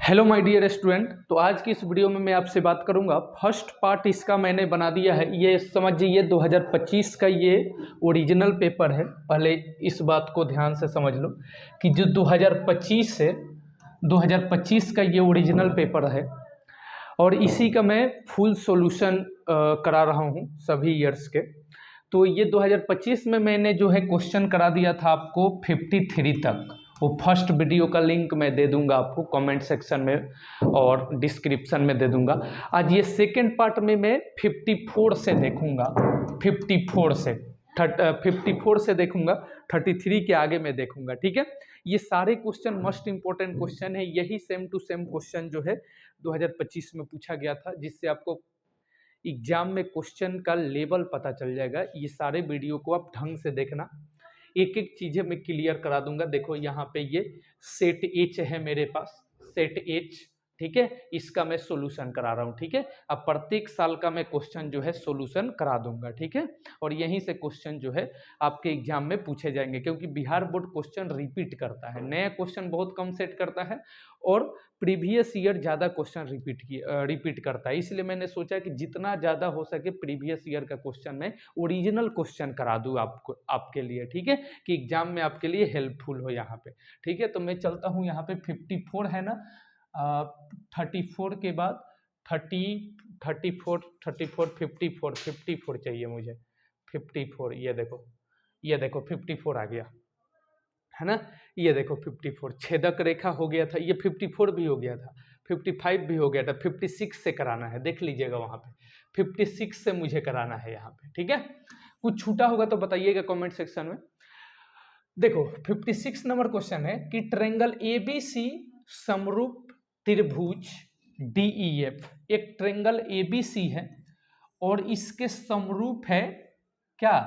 Hello my dear student. तो आज की इस वीडियो में मैं आपसे बात करूंगा। फर्स्ट पार्ट इसका मैंने बना दिया है। ये समझिए, ये 2025 का ये ओरिजिनल पेपर है। पहले इस बात को ध्यान से समझ लो कि जो 2025 का ये ओरिजिनल पेपर है और इसी का मैं फुल सॉल्यूशन करा रहा हूँ सभी ईयर्स के। तो ये 2025 में मैंने जो है क्वेश्चन करा दिया था आपको 53 तक। वो फर्स्ट वीडियो का लिंक मैं दे दूंगा आपको कमेंट सेक्शन में और डिस्क्रिप्शन में दे दूंगा। आज ये सेकंड पार्ट में मैं 54 से देखूंगा। 54 से देखूंगा। 33 के आगे मैं देखूंगा। ठीक है, ये सारे क्वेश्चन मोस्ट इंपॉर्टेंट क्वेश्चन है। यही सेम टू सेम क्वेश्चन जो है 2025 में पूछा गया था, जिससे आपको एग्जाम में क्वेश्चन का लेवल पता चल जाएगा। ये सारे वीडियो को आप ढंग से देखना, एक एक चीज़ें मैं क्लियर करा दूंगा। देखो यहाँ पे ये सेट एच है मेरे पास, सेट एच। ठीक है, इसका मैं सॉल्यूशन करा रहा हूँ। ठीक है, अब प्रत्येक साल का मैं क्वेश्चन जो है सॉल्यूशन करा दूंगा। ठीक है, और यहीं से क्वेश्चन जो है आपके एग्जाम में पूछे जाएंगे, क्योंकि बिहार बोर्ड क्वेश्चन रिपीट करता है। नया क्वेश्चन बहुत कम सेट करता है और प्रीवियस ईयर ज़्यादा क्वेश्चन रिपीट करता है। इसलिए मैंने सोचा कि जितना ज़्यादा हो सके प्रीवियस ईयर का क्वेश्चन में ओरिजिनल क्वेश्चन करा दूँ आपको, आपके लिए। ठीक है, कि एग्जाम में आपके लिए हेल्पफुल हो यहाँ पे। ठीक है, तो मैं चलता हूँ यहाँ पे 54 है ना, 34 के बाद 54 चाहिए मुझे। 54, ये देखो 54 आ गया है ना। ये देखो 54 छेदक रेखा हो गया था, ये 54 भी हो गया था, 55 भी हो गया था। 56 से कराना है, देख लीजिएगा वहाँ पे 56 से मुझे कराना है यहाँ पे। ठीक है, कुछ छूटा होगा तो बताइएगा कमेंट सेक्शन में। देखो 56 नंबर क्वेश्चन है कि ट्रायंगल ABC समरूप त्रिभुज DEF, एक ट्रायंगल ABC है और इसके समरूप है क्या,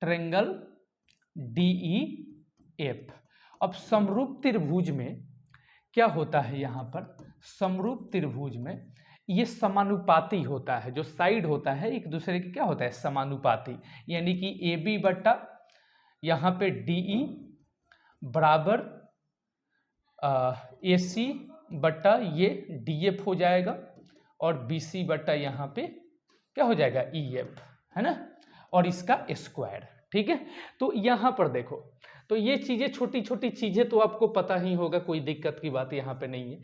ट्रायंगल DEF। अब समरूप त्रिभुज में क्या होता है, यहाँ पर समरूप त्रिभुज में ये समानुपाती होता है। जो साइड होता है एक दूसरे के क्या होता है, समानुपाती। यानी कि AB बट्टा यहाँ पे DE बराबर AC बट्टा ये DF हो जाएगा और BC बट्टा यहाँ पे क्या हो जाएगा, EF, है ना, और इसका स्क्वायर। ठीक है, तो यहाँ पर देखो, तो ये चीज़ें छोटी छोटी चीज़ें तो आपको पता ही होगा, कोई दिक्कत की बात यहाँ पे नहीं है।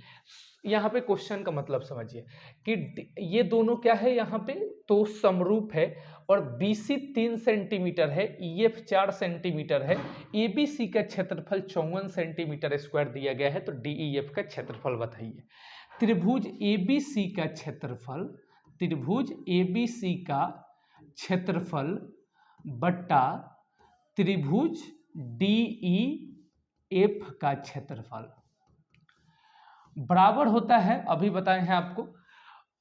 यहाँ पे क्वेश्चन का मतलब समझिए कि ये दोनों क्या है यहाँ पे, तो समरूप है और BC 3 सेंटीमीटर है, EF 4 सेंटीमीटर है, ABC का क्षेत्रफल 54 सेंटीमीटर स्क्वायर दिया गया है। तो DEF का क्षेत्रफल बताइए। त्रिभुज ABC का क्षेत्रफल, त्रिभुज ABC का क्षेत्रफल बट्टा त्रिभुज DEF का क्षेत्रफल बराबर होता है, अभी बताए हैं आपको।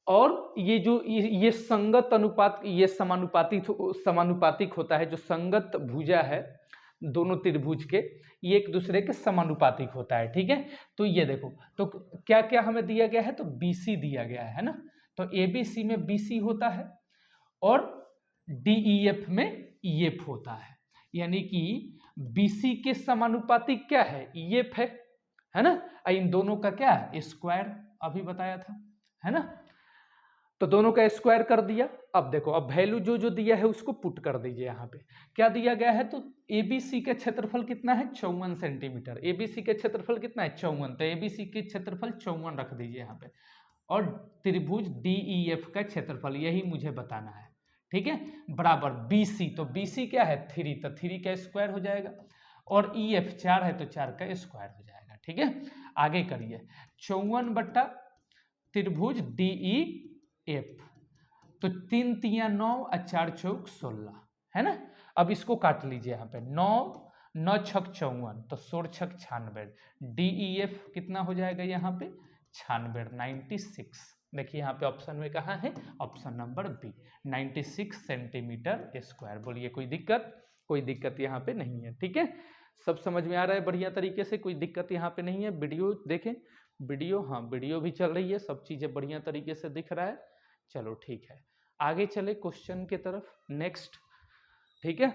और ये जो ये संगत अनुपात, ये समानुपातिक होता है। जो संगत भुजा है दोनों त्रिभुज के, ये एक दूसरे के समानुपातिक होता है। ठीक है, तो ये देखो, तो क्या क्या हमें दिया गया है, तो BC दिया गया है ना, तो ABC में BC होता है और DEF में EF होता है। यानी कि BC के समानुपातिक क्या है, EF है ना, इन दोनों का क्या है, स्क्वायर, अभी बताया था, है ना। तो दोनों का स्क्वायर कर दिया। अब देखो, अब वैल्यू जो जो दिया है उसको पुट कर दीजिए। यहाँ पे क्या दिया गया है, तो ABC का क्षेत्रफल कितना है, 54 सेंटीमीटर। ABC का क्षेत्रफल कितना है, 54, तो ABC के क्षेत्रफल 54 रख दीजिए यहाँ पे। और त्रिभुज DEF का क्षेत्रफल यही मुझे बताना है। ठीक है, बराबर BC, तो BC क्या है 3, तो 3 का स्क्वायर हो जाएगा और EF 4 है तो 4 का स्क्वायर हो जाएगा। ठीक है, आगे करिए। 54 बट्टा त्रिभुज DEF, तो 3 तिया 9 और 4 चौक 16, है ना। अब इसको काट लीजिए यहाँ पे, 9 9 छक 54, तो 16 छक 96। DEF कितना हो जाएगा यहाँ पे, 96, 96। देखिए यहाँ पे ऑप्शन में कहाँ है, option number B, 96 centimetre square. बोलिए कोई दिक्कत, कोई दिक्कत यहाँ पे नहीं है। ठीक है, सब समझ में आ रहा है बढ़िया तरीके से, कोई दिक्कत यहाँ पे नहीं है। वीडियो देखें, वीडियो, हाँ वीडियो भी चल रही है, सब चीज़ें बढ़िया तरीके से दिख रहा है। चलो ठीक है, आगे चले क्वेश्चन के तरफ, नेक्स्ट। ठीक है,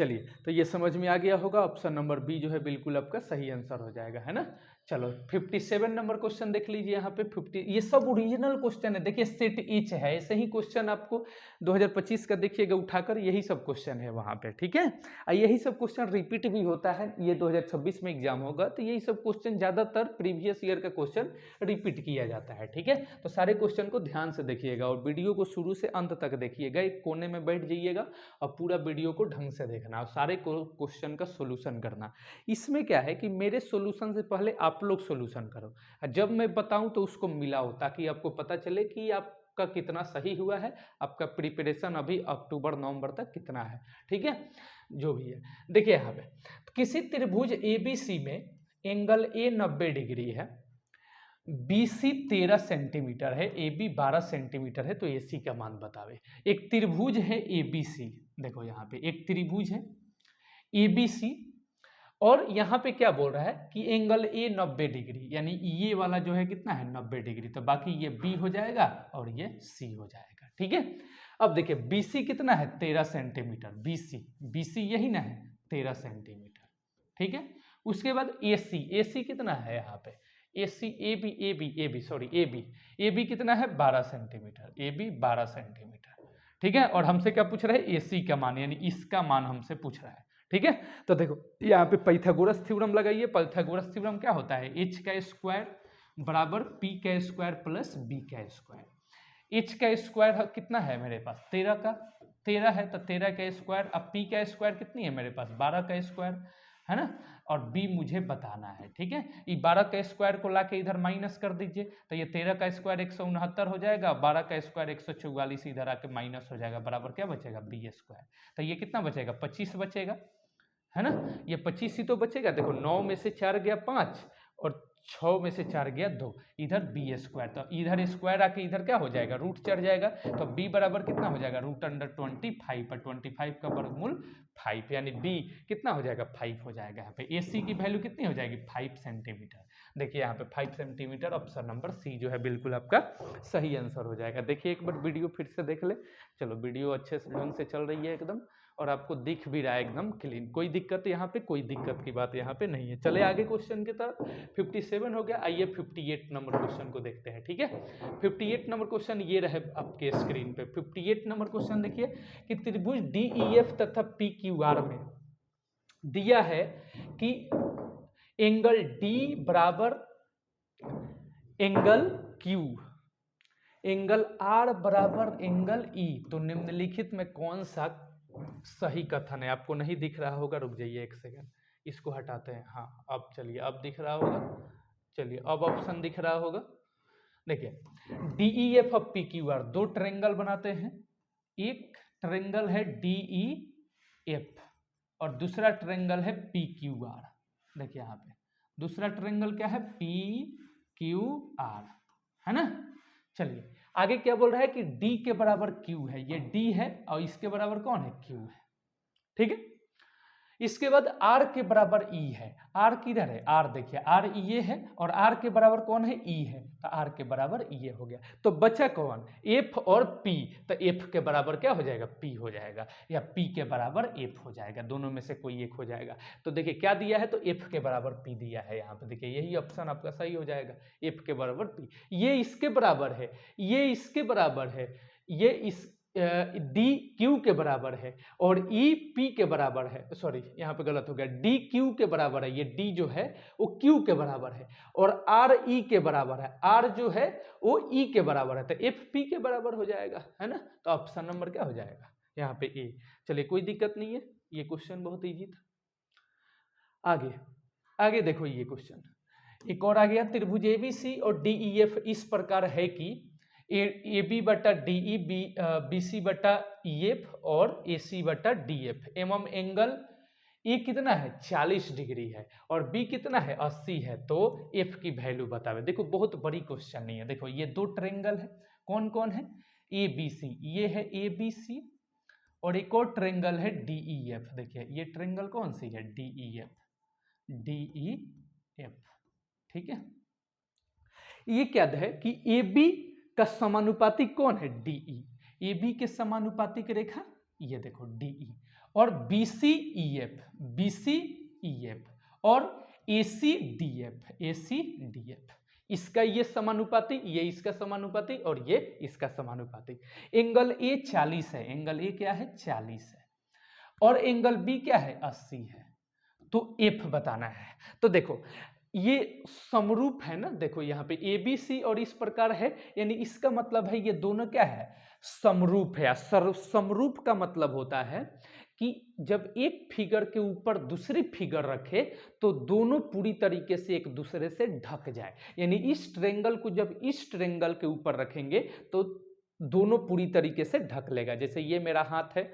चलिए, तो ये समझ में आ गया होगा, ऑप्शन नंबर बी जो है बिल्कुल आपका सही आंसर हो जाएगा, है ना। चलो 57 नंबर क्वेश्चन देख लीजिए यहाँ पे। 50, ये सब ओरिजिनल क्वेश्चन है, देखिए सेट ईच है, ऐसे ही क्वेश्चन आपको 2025 का देखिएगा उठाकर, यही सब क्वेश्चन है वहाँ पे, ठीक है। और यही सब क्वेश्चन रिपीट भी होता है, ये 2026 में एग्जाम होगा तो यही सब क्वेश्चन ज़्यादातर प्रीवियस ईयर का क्वेश्चन रिपीट किया जाता है, ठीक है। तो सारे क्वेश्चन को ध्यान से देखिएगा और वीडियो को शुरू से अंत तक देखिएगा, एक कोने में बैठ जाइएगा और पूरा वीडियो को ढंग से देखना और सारे क्वेश्चन का सोल्यूशन करना। इसमें क्या है कि मेरे सोल्यूशन से पहले आप लोग सोल्यूशन करो, जब मैं बताऊं तो उसको मिलाओ, ताकि आपको पता चले कि आपका कितना सही हुआ है, आपका प्रिपरेशन अभी अक्टूबर नवंबर तक कितना है, ठीक है। जो भी है देखिए यहाँ पे, किसी त्रिभुज ABC में एंगल A 90 डिग्री है, BC 13 सेंटीमीटर है, AB 12 सेंटीमीटर है, तो AC का मान बतावे। एक त्रिभुज है ABC, देखो यहाँ पे एक त्रिभुज है ABC, और यहाँ पे क्या बोल रहा है कि एंगल A 90 डिग्री, यानी ये वाला जो है कितना है 90 डिग्री, तो बाकी ये B हो जाएगा और ये C हो जाएगा, ठीक है। अब देखिए BC कितना है 13 सेंटीमीटर, BC यही ना है 13 सेंटीमीटर, ठीक है। उसके बाद AC कितना है यहाँ पे, AB कितना है 12 सेंटीमीटर, AB 12 सेंटीमीटर, ठीक है। और हमसे क्या पूछ रहा है, AC का मान, यानी इसका मान हमसे पूछ रहा है, ठीक है। तो देखो यहाँ पे पाइथागोरस थ्योरम लगाइए। पाइथागोरस थ्योरम क्या होता है, h का स्क्वायर बराबर p का स्क्वायर प्लस b का स्क्वायर। h का स्क्वायर कितना है मेरे पास 13 है, तो 13 का स्क्वायर, अब p का स्क्वायर कितनी है मेरे पास 12 का स्क्वायर, है ना। और b मुझे बताना है, ठीक है। ये 12 का स्क्वायर को लाके इधर माइनस कर दीजिए, तो ये 13 का स्क्वायर 169 हो जाएगा, 12 का स्क्वायर 144 इधर आके माइनस हो जाएगा, बराबर क्या बचेगा b स्क्वायर। तो ये कितना बचेगा 25 बचेगा, है ना। ये 25 ही तो बचेगा, देखो 9 में से 4 गया 5 और 6 में से 4 गया 2, इधर b स्क्वायर, तो इधर स्क्वायर आके इधर क्या हो जाएगा रूट चढ़ जाएगा, तो b बराबर कितना हो जाएगा √25, पर 25 का वर्गमूल 5, यानी b कितना हो जाएगा 5 हो जाएगा। यहाँ पे AC की वैल्यू कितनी हो जाएगी 5 सेंटीमीटर। देखिए यहाँ पे 5 सेंटीमीटर, ऑप्शन नंबर सी जो है बिल्कुल आपका सही आंसर हो जाएगा। देखिए एक बार वीडियो फिर से देख ले। चलो वीडियो अच्छे से ढंग से चल रही है एकदम, और आपको दिख भी रहा है एकदम क्लीन, कोई दिक्कत यहाँ पे, कोई दिक्कत की बात यहाँ पे नहीं है। चले आगे क्वेश्चन की तरफ। 57 हो गया, आइए 58 नंबर क्वेश्चन को देखते हैं, ठीक है। 58 नंबर क्वेश्चन ये रहे आपके स्क्रीन पे। 58 नंबर क्वेश्चन देखिए कि त्रिभुज DEF तथा PQR में दिया है कि एंगल D बराबर एंगल Q, एंगल R बराबर एंगल E, तो निम्नलिखित में कौन सा सही कथन है। आपको नहीं दिख रहा होगा, रुक जाइए एक सेकंड, इसको हटाते हैं। हाँ अब चलिए, अब दिख रहा होगा, चलिए अब ऑप्शन दिख रहा होगा। देखिए DEF और PQR दो ट्रायंगल बनाते हैं, एक ट्रायंगल है DEF और दूसरा ट्रायंगल है PQR। देखिए यहाँ पे दूसरा ट्रायंगल क्या है PQR, है ना। चलिए आगे क्या बोल रहा है कि D के बराबर Q है, ये D है और इसके बराबर कौन है Q है, ठीक है। इसके बाद R के बराबर E है, R किधर है R, देखिए R ये है और R के बराबर कौन है E है, तो R के बराबर ये हो गया। तो बचा कौन F और P, तो F के बराबर क्या हो जाएगा P हो जाएगा, या P के बराबर F हो जाएगा, दोनों में से कोई एक हो जाएगा। तो देखिए क्या दिया है, तो F के बराबर P दिया है यहाँ पे, देखिए यही ऑप्शन आपका सही हो जाएगा, F के बराबर P। ये इसके बराबर है, ये इसके बराबर है, ये इस D Q के बराबर है और E P के बराबर है, सॉरी यहाँ पे गलत हो गया, D Q के बराबर है, ये D जो है वो Q के बराबर है, और R E के बराबर है, R जो है वो E के बराबर है, तो F P के बराबर हो जाएगा, है ना। तो ऑप्शन नंबर क्या हो जाएगा यहाँ पे A। चलिए कोई दिक्कत नहीं है, ये क्वेश्चन बहुत ईजी था। आगे आगे देखो, ये क्वेश्चन एक और आ गया, त्रिभुज ABC और DEF इस प्रकार है कि AB बटा DE, BC बटा EF और AC बटा DF एवं एंगल E कितना है 40 डिग्री है और B कितना है 80 है, तो F की वैल्यू बतावे। देखो बहुत बड़ी क्वेश्चन नहीं है, देखो ये दो ट्रायंगल है, कौन कौन है ABC, ये है ABC और एक और ट्रायंगल है DEF। देखिए ये ट्रायंगल कौन सी है DEF, ठीक है। ये क्या है कि AB का समानुपातिक कौन है DE, AB के समानुपातिक रेखा ये देखो DE, और BCEF और ACDF इसका ये समानुपाती, ये इसका समानुपाती और ये इसका समानुपाती। एंगल ए 40 है, एंगल ए क्या है 40 है और एंगल बी क्या है 80 है, तो एफ बताना है। तो देखो ये समरूप है ना, देखो यहाँ पे ABC और इस प्रकार है, यानी इसका मतलब है ये दोनों क्या है समरूप है। समरूप का मतलब होता है कि जब एक फिगर के ऊपर दूसरी फिगर रखे तो दोनों पूरी तरीके से एक दूसरे से ढक जाए, यानी इस ट्रायंगल को जब इस ट्रायंगल के ऊपर रखेंगे तो दोनों पूरी तरीके से ढक लेगा। जैसे ये मेरा हाथ है,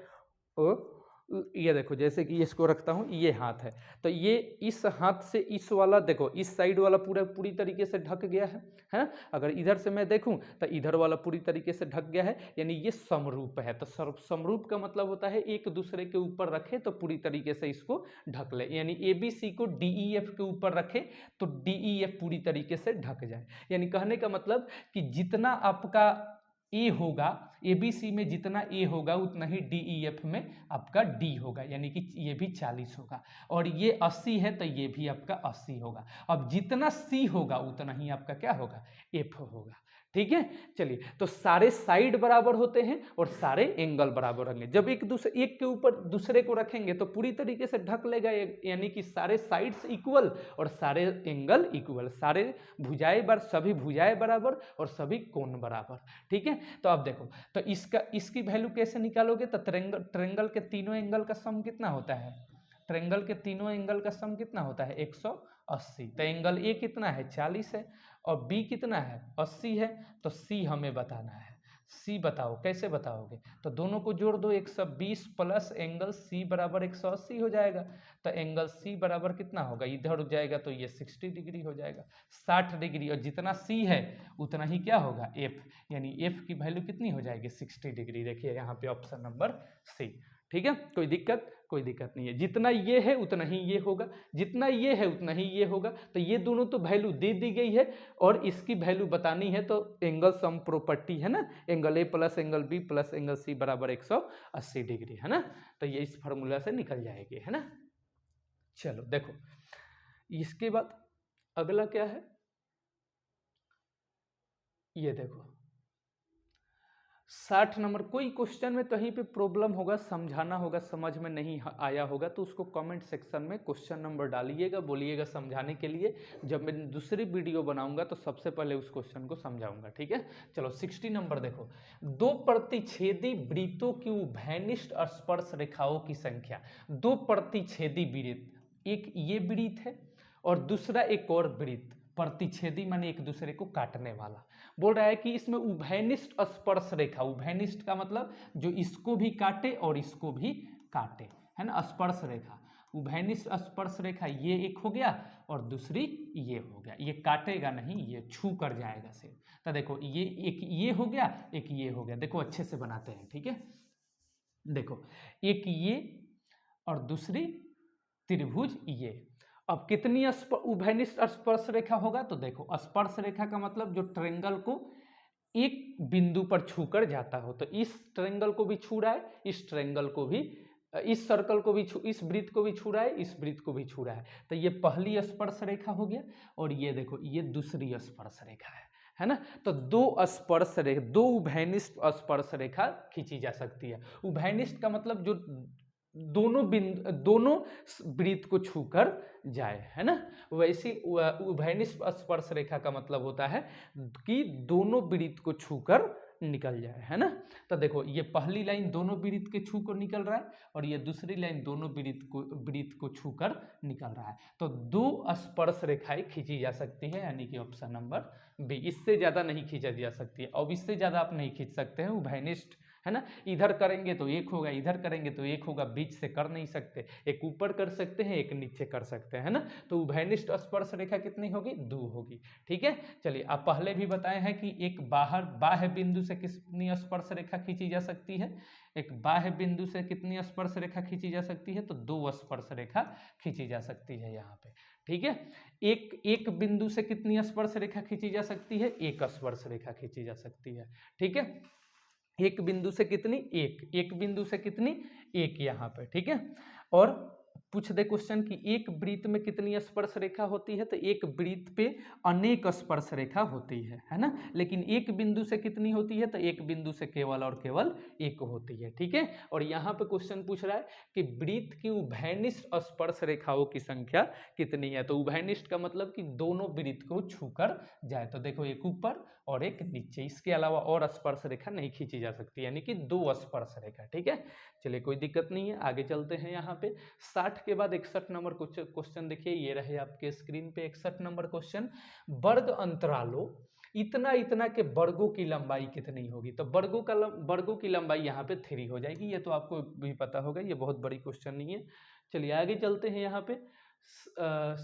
ये देखो जैसे कि इसको रखता हूँ, ये हाथ है, तो ये इस हाथ से इस वाला देखो इस साइड वाला पूरी तरीके से ढक गया है ना। अगर इधर से मैं देखूं तो इधर वाला पूरी तरीके से ढक गया है, यानी ये समरूप है। तो समरूप का मतलब होता है एक दूसरे के ऊपर रखे तो पूरी तरीके से इसको ढक ले, यानी ABC को DEF के ऊपर रखे तो DEF पूरी तरीके से ढक जाए। यानी कहने का मतलब कि जितना आपका ए होगा, ABC में जितना ए होगा उतना ही DEF में आपका D होगा, यानी कि ये भी 40 होगा, और ये 80 है तो ये भी आपका 80 होगा। अब जितना C होगा उतना ही आपका क्या होगा F होगा। ठीक है, चलिए तो सारे साइड बराबर होते हैं और सारे एंगल बराबर होंगे। जब एक के ऊपर दूसरे को रखेंगे तो पूरी तरीके से ढक लेगा, यानी कि सारे साइड्स इक्वल और सारे एंगल इक्वल, सारे सभी भुजाएं बराबर और सभी कोण बराबर। ठीक है, तो अब देखो तो इसकी वैल्यू कैसे निकालोगे, तो ट्रायंगल के तीनों एंगल का सम कितना होता है, ट्रायंगल के तीनों एंगल का सम कितना होता है 180। तो एंगल ए कितना है 40 है और बी कितना है 80 है, तो सी हमें बताना है। सी बताओ, कैसे बताओगे, तो दोनों को जोड़ दो, 120 प्लस एंगल सी बराबर 180 हो जाएगा। तो एंगल सी बराबर कितना होगा, इधर हो जाएगा तो ये 60 डिग्री हो जाएगा, 60 डिग्री, और जितना सी है उतना ही क्या होगा एफ, यानी एफ की वैल्यू कितनी हो जाएगी 60 डिग्री। देखिए यहाँ पे ऑप्शन नंबर सी। ठीक है, कोई दिक्कत नहीं है, जितना ये है उतना ही ये होगा, जितना ये है उतना ही ये होगा। तो ये दोनों तो वैल्यू दे दी गई है और इसकी वैल्यू बतानी है, तो एंगल सम प्रॉपर्टी है ना, angle A plus angle B plus angle C बराबर 180 डिग्री है ना, तो ये इस फार्मूला से निकल जाएगी है ना। चलो देखो इसके बाद अगला क्या है, ये देखो 60 नंबर। कोई क्वेश्चन में कहीं पे प्रॉब्लम होगा, समझाना होगा, समझ में नहीं आया होगा तो उसको कमेंट सेक्शन में क्वेश्चन नंबर डालिएगा, बोलिएगा समझाने के लिए। जब मैं दूसरी वीडियो बनाऊंगा तो सबसे पहले उस क्वेश्चन को समझाऊंगा। ठीक है, चलो 60 नंबर देखो, दो प्रतिच्छेदी वृत्तों की उभयनिष्ठ स्पर्श रेखाओं की संख्या। दो प्रतिच्छेदी वृत्त, एक ये वृत्त है और दूसरा एक और वृत्त, प्रतिच्छेदी माने एक दूसरे को काटने वाला। बोल रहा है कि इसमें उभयनिष्ठ स्पर्श रेखा, उभयनिष्ठ का मतलब जो इसको भी काटे और इसको भी काटे, है ना, स्पर्श रेखा। उभयनिष्ठ स्पर्श रेखा ये एक हो गया और दूसरी ये हो गया, ये काटेगा नहीं, ये छू कर जाएगा सिर्फ। तो देखो ये एक ये हो गया, एक ये हो गया, देखो अच्छे से बनाते हैं। ठीक है, देखो एक ये और दूसरी त्रिभुज ये। अब कितनी उभयनिष्ठ स्पर्श रेखा होगा, तो देखो स्पर्श रेखा का मतलब जो ट्रायंगल को एक बिंदु पर छूकर जाता हो, तो इस ट्रायंगल को भी छू रहा है, इस ट्रायंगल को भी, इस सर्कल को भी इस वृत्त को भी छू रहा है, इस वृत्त को भी छू रहा है। तो ये पहली स्पर्श रेखा हो गया और ये देखो ये दूसरी स्पर्श रेखा है ना। तो दो स्पर्श रेखा, दो उभयनिष्ठ स्पर्श रेखा खींची जा सकती है। उभयनिष्ठ का मतलब जो दोनों वृत्त को छूकर जाए, है ना। वैसे उभयनिष्ठ स्पर्श रेखा का मतलब होता है कि दोनों वृत्त को छूकर निकल जाए, है ना। तो देखो ये पहली लाइन दोनों वृत्त के छू कर निकल रहा है और ये दूसरी लाइन दोनों वृत्त को छूकर निकल रहा है। तो दो स्पर्श रेखाएं खींची जा सकती है, यानी कि ऑप्शन नंबर बी। इससे ज्यादा नहीं खींचा जा सकती है, और इससे ज्यादा आप नहीं खींच सकते हैं उभयनिष्ठ, है ना। इधर करेंगे तो एक होगा, इधर करेंगे तो एक होगा, बीच से कर नहीं सकते, एक ऊपर कर सकते हैं एक नीचे कर सकते हैं, है ना। तो उभयनिष्ठ स्पर्श रेखा कितनी होगी, 2 होगी। ठीक है, चलिए आप पहले भी बताए हैं कि एक बाह्य बिंदु से कितनी स्पर्श रेखा खींची जा सकती है, एक बाह्य बिंदु से कितनी स्पर्श रेखा खींची जा सकती है, तो 2 स्पर्श रेखा खींची जा सकती है यहाँ पे। ठीक है, एक बिंदु से कितनी स्पर्श रेखा खींची जा सकती है, एक स्पर्श रेखा खींची जा सकती है। ठीक है, एक बिंदु से कितनी, एक बिंदु से कितनी, एक यहाँ पे, ठीक है। और पूछ दे क्वेश्चन कि एक वृत्त में कितनी स्पर्श रेखा होती है, तो एक वृत्त पे अनेक स्पर्श रेखा होती है ना, लेकिन एक बिंदु से कितनी होती है, तो एक बिंदु से केवल और केवल एक होती है, ठीक है। और यहाँ पे क्वेश्चन पूछ रहा है कि वृत्त की उभयनिष्ठ स्पर्श रेखाओं की संख्या कितनी है, तो उभयनिष्ठ का मतलब कि दोनों वृत्त को छूकर जाए, तो देखो एक ऊपर और एक नीचे, इसके अलावा और स्पर्श रेखा नहीं खींची जा सकती, यानी कि दो स्पर्श रेखा, ठीक है। चलिए कोई दिक्कत नहीं है, आगे चलते हैं। यहाँ पे 60 के बाद 61 नंबर क्वेश्चन देखिए, ये रहे आपके स्क्रीन पे 61 नंबर क्वेश्चन। वर्ग अंतरालों इतना इतना के वर्गों की लंबाई कितनी होगी, तो वर्गों की लंबाई यहाँ पे 3 हो जाएगी, ये तो आपको भी पता होगा, ये बहुत बड़ी क्वेश्चन नहीं है। चलिए आगे चलते हैं। यहाँ पे